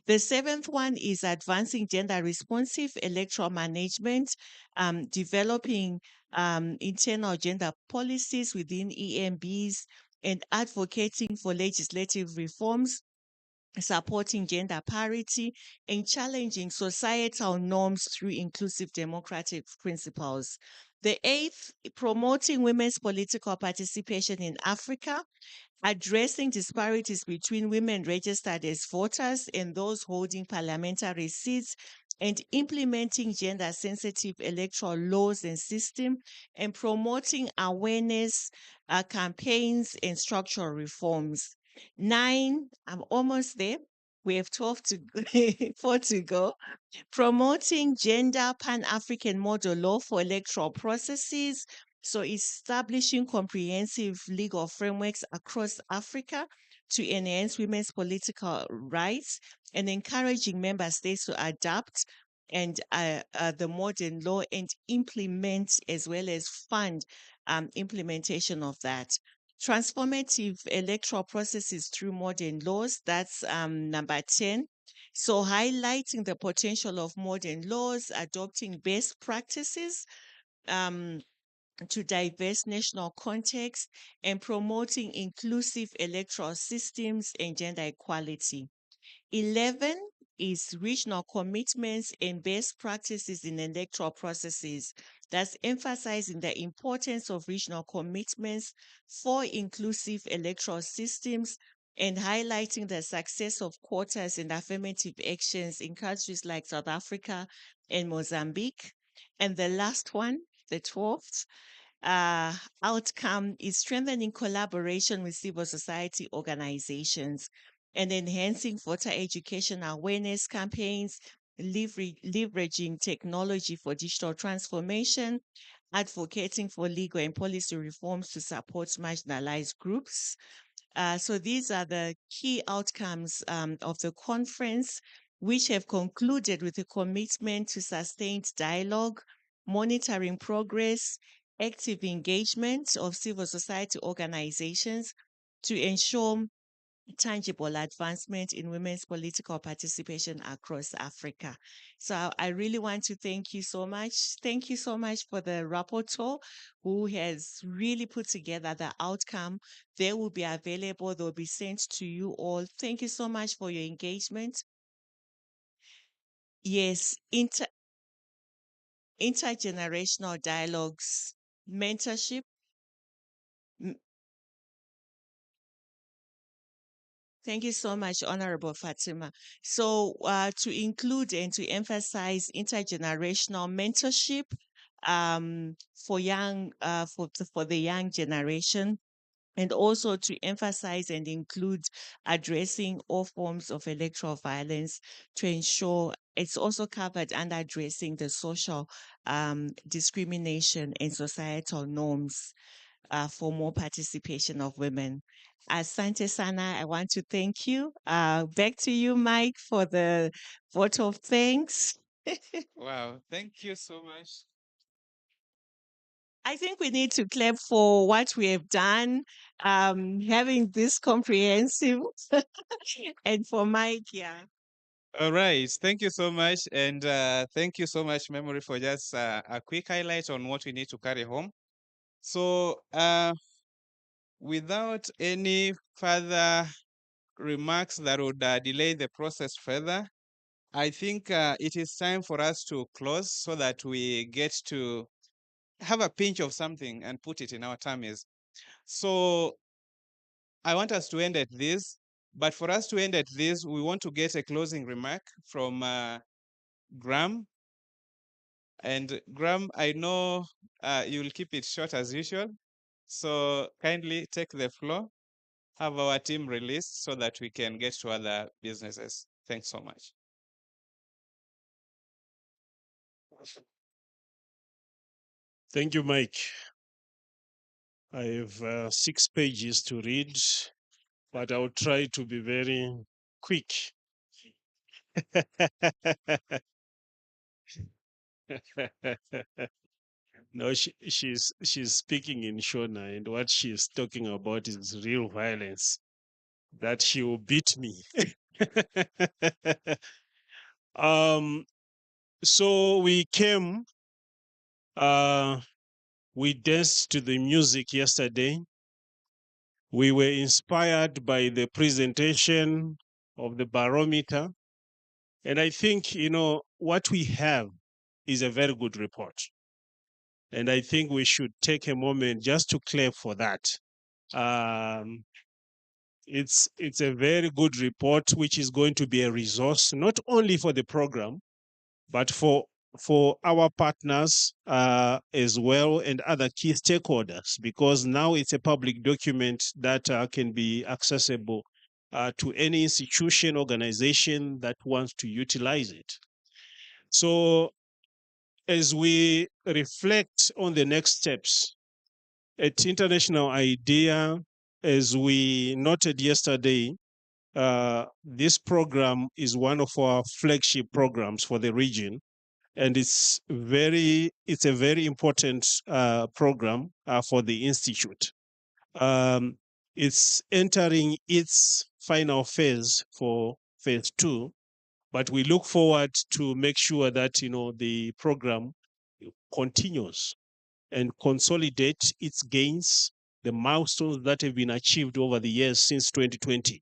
The seventh one is advancing gender responsive electoral management, developing internal gender policies within EMBs, and advocating for legislative reforms, supporting gender parity, and challenging societal norms through inclusive democratic principles. The eighth, promoting women's political participation in Africa, addressing disparities between women registered as voters and those holding parliamentary seats, and implementing gender sensitive electoral laws and system, and promoting awareness campaigns and structural reforms. Nine, I'm almost there. We have 12 to go, 4 to go. Promoting gender Pan African model law for electoral processes, So establishing comprehensive legal frameworks across Africa to enhance women's political rights and encouraging member states to adapt and the modern law and implement as well as fund implementation of that. Transformative electoral processes through modern laws, that's number 10. So highlighting the potential of modern laws, adopting best practices to diverse national contexts, and promoting inclusive electoral systems and gender equality. 11 is regional commitments and best practices in electoral processes. That's emphasizing the importance of regional commitments for inclusive electoral systems and highlighting the success of quotas and affirmative actions in countries like South Africa and Mozambique. And the last one, the 12th, outcome is strengthening collaboration with civil society organizations and enhancing voter education awareness campaigns, leveraging technology for digital transformation, advocating for legal and policy reforms to support marginalized groups. So these are the key outcomes of the conference, which have concluded with a commitment to sustained dialogue, monitoring progress, active engagement of civil society organizations to ensure tangible advancement in women's political participation across Africa. So I really want to thank you so much. Thank you so much for the rapporteur who has really put together the outcome. They will be available, they'll be sent to you all. Thank you so much for your engagement. Yes, intergenerational dialogues, mentorship. Thank you so much, Honorable Fatima. So to include and to emphasize intergenerational mentorship for the young generation, and also to emphasize and include addressing all forms of electoral violence to ensure it's also covered under addressing the social discrimination and societal norms for more participation of women. Asante Sana, I want to thank you. Back to you, Mike, for the vote of thanks. Wow, thank you so much. I think we need to clap for what we have done, having this comprehensive, and for Mike, yeah. All right, thank you so much. And thank you so much, Memory, for just a quick highlight on what we need to carry home. So without any further remarks that would delay the process further, I think it is time for us to close so that we get to have a pinch of something and put it in our tummies. So I want us to end at this, but for us to end at this, we want to get a closing remark from Graham. And Graham, I know you'll keep it short as usual. So kindly take the floor, have our team released so that we can get to other businesses. Thanks so much. Thank you, Mike. I have 6 pages to read, but I'll try to be very quick. No, she's speaking in Shona, and what she's talking about is real violence. That she will beat me. So we came. We danced to the music yesterday. We were inspired by the presentation of the barometer. And I think, what we have is a very good report. And I think we should take a moment just to clap for that. It's a very good report, which is going to be a resource, not only for the program, but for our partners as well and other key stakeholders, because now it's a public document that can be accessible to any institution, organization that wants to utilize it. So as we reflect on the next steps, At International IDEA, as we noted yesterday, this program is one of our flagship programs for the region, and it's a very important program for the institute. It's entering its final phase for phase 2, but we look forward to make sure that the program continues and consolidate its gains, the milestones that have been achieved over the years since 2020.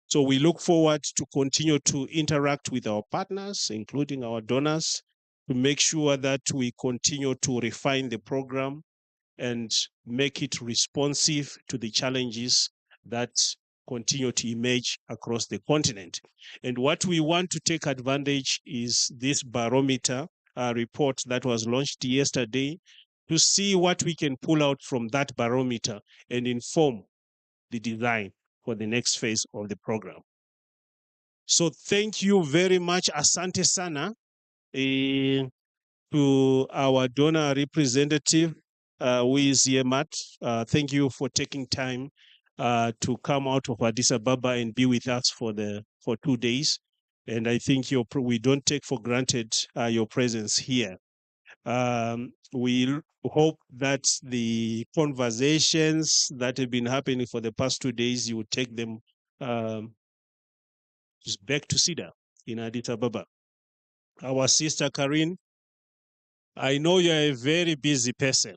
So we look forward to continue to interact with our partners, including our donors, to make sure that we continue to refine the program and make it responsive to the challenges that continue to emerge across the continent. And what we want to take advantage is this barometer report that was launched yesterday, to see what we can pull out from that barometer and inform the design for the next phase of the program. So thank you very much, Asante Sana, to our donor representative, who is here, Matt. Thank you for taking time to come out of Addis Ababa and be with us for 2 days. And I think we don't take for granted your presence here. We hope that the conversations that have been happening for the past 2 days, you will take them back to SIDA in Addis Ababa. Our sister Karin, I know you are a very busy person.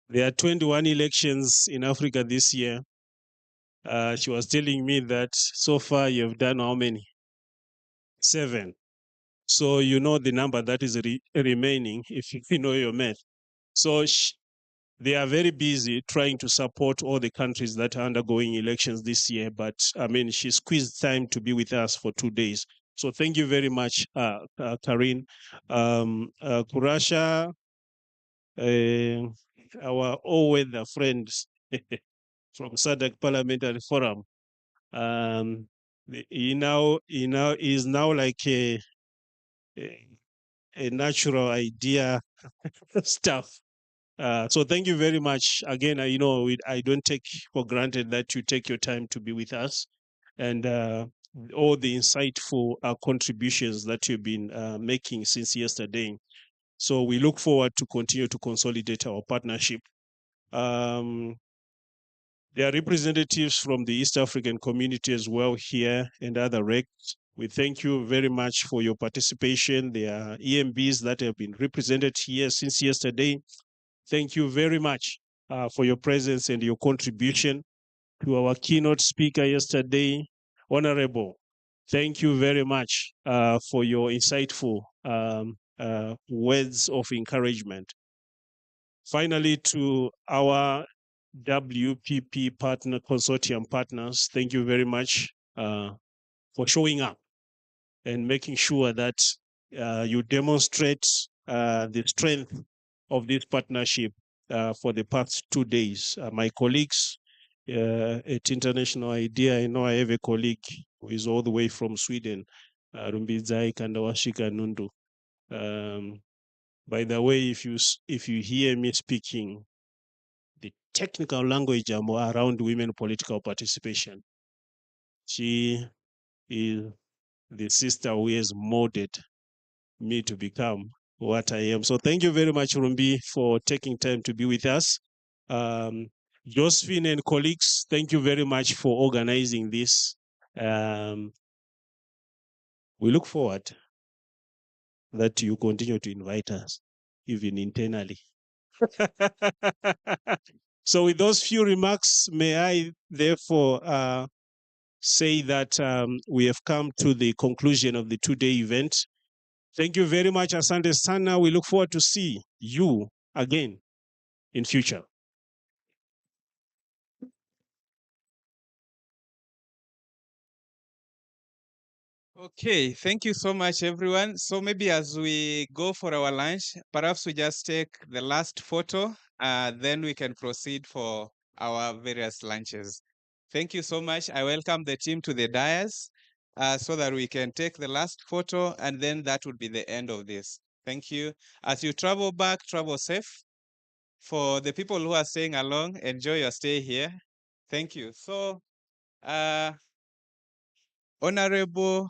There are 21 elections in Africa this year. She was telling me that so far you've done how many? 7. So you know the number that is remaining if you know your math. So they are very busy trying to support all the countries that are undergoing elections this year. But I mean, she squeezed time to be with us for 2 days. So thank you very much, Karin. Kurasha, our all-weather friends from SADC Parliamentary Forum. He is now like a natural idea stuff. So thank you very much. Again, I don't take for granted that you take your time to be with us, and all the insightful contributions that you've been making since yesterday. So we look forward to continue to consolidate our partnership. There are representatives from the East African community as well here and other recs. We thank you very much for your participation. There are EMBs that have been represented here since yesterday. Thank you very much for your presence and your contribution. To our keynote speaker yesterday, Honorable, thank you very much for your insightful words of encouragement. Finally, to our WPP partner, consortium partners, thank you very much for showing up and making sure that you demonstrate the strength of this partnership for the past 2 days. My colleagues at International IDEA, I know I have a colleague who is all the way from Sweden, Rumbizai Kandawashika Nundu. By the way, if you hear me speaking the technical language around women political participation, she is the sister who has molded me to become what I am. So thank you very much, Rumbi, for taking time to be with us. Josephine and colleagues, thank you very much for organizing this. We look forward that you continue to invite us, even internally. So with those few remarks, may I therefore say that we have come to the conclusion of the 2-day event. Thank you very much, Asante Sana. We look forward to see you again in future. Okay, thank you so much, everyone. So maybe as we go for our lunch, perhaps we just take the last photo, then we can proceed for our various lunches. Thank you so much. I welcome the team to the dais so that we can take the last photo, and then that would be the end of this. Thank you. As you travel back, travel safe. For the people who are staying along, enjoy your stay here. Thank you. So, Honorable,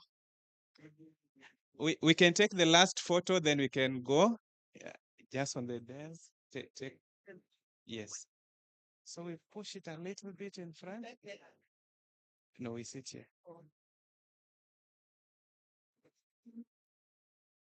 we can take the last photo, then we can go. Yeah, just on the desk. Take. Yes. So we push it a little bit in front. No, we sit here.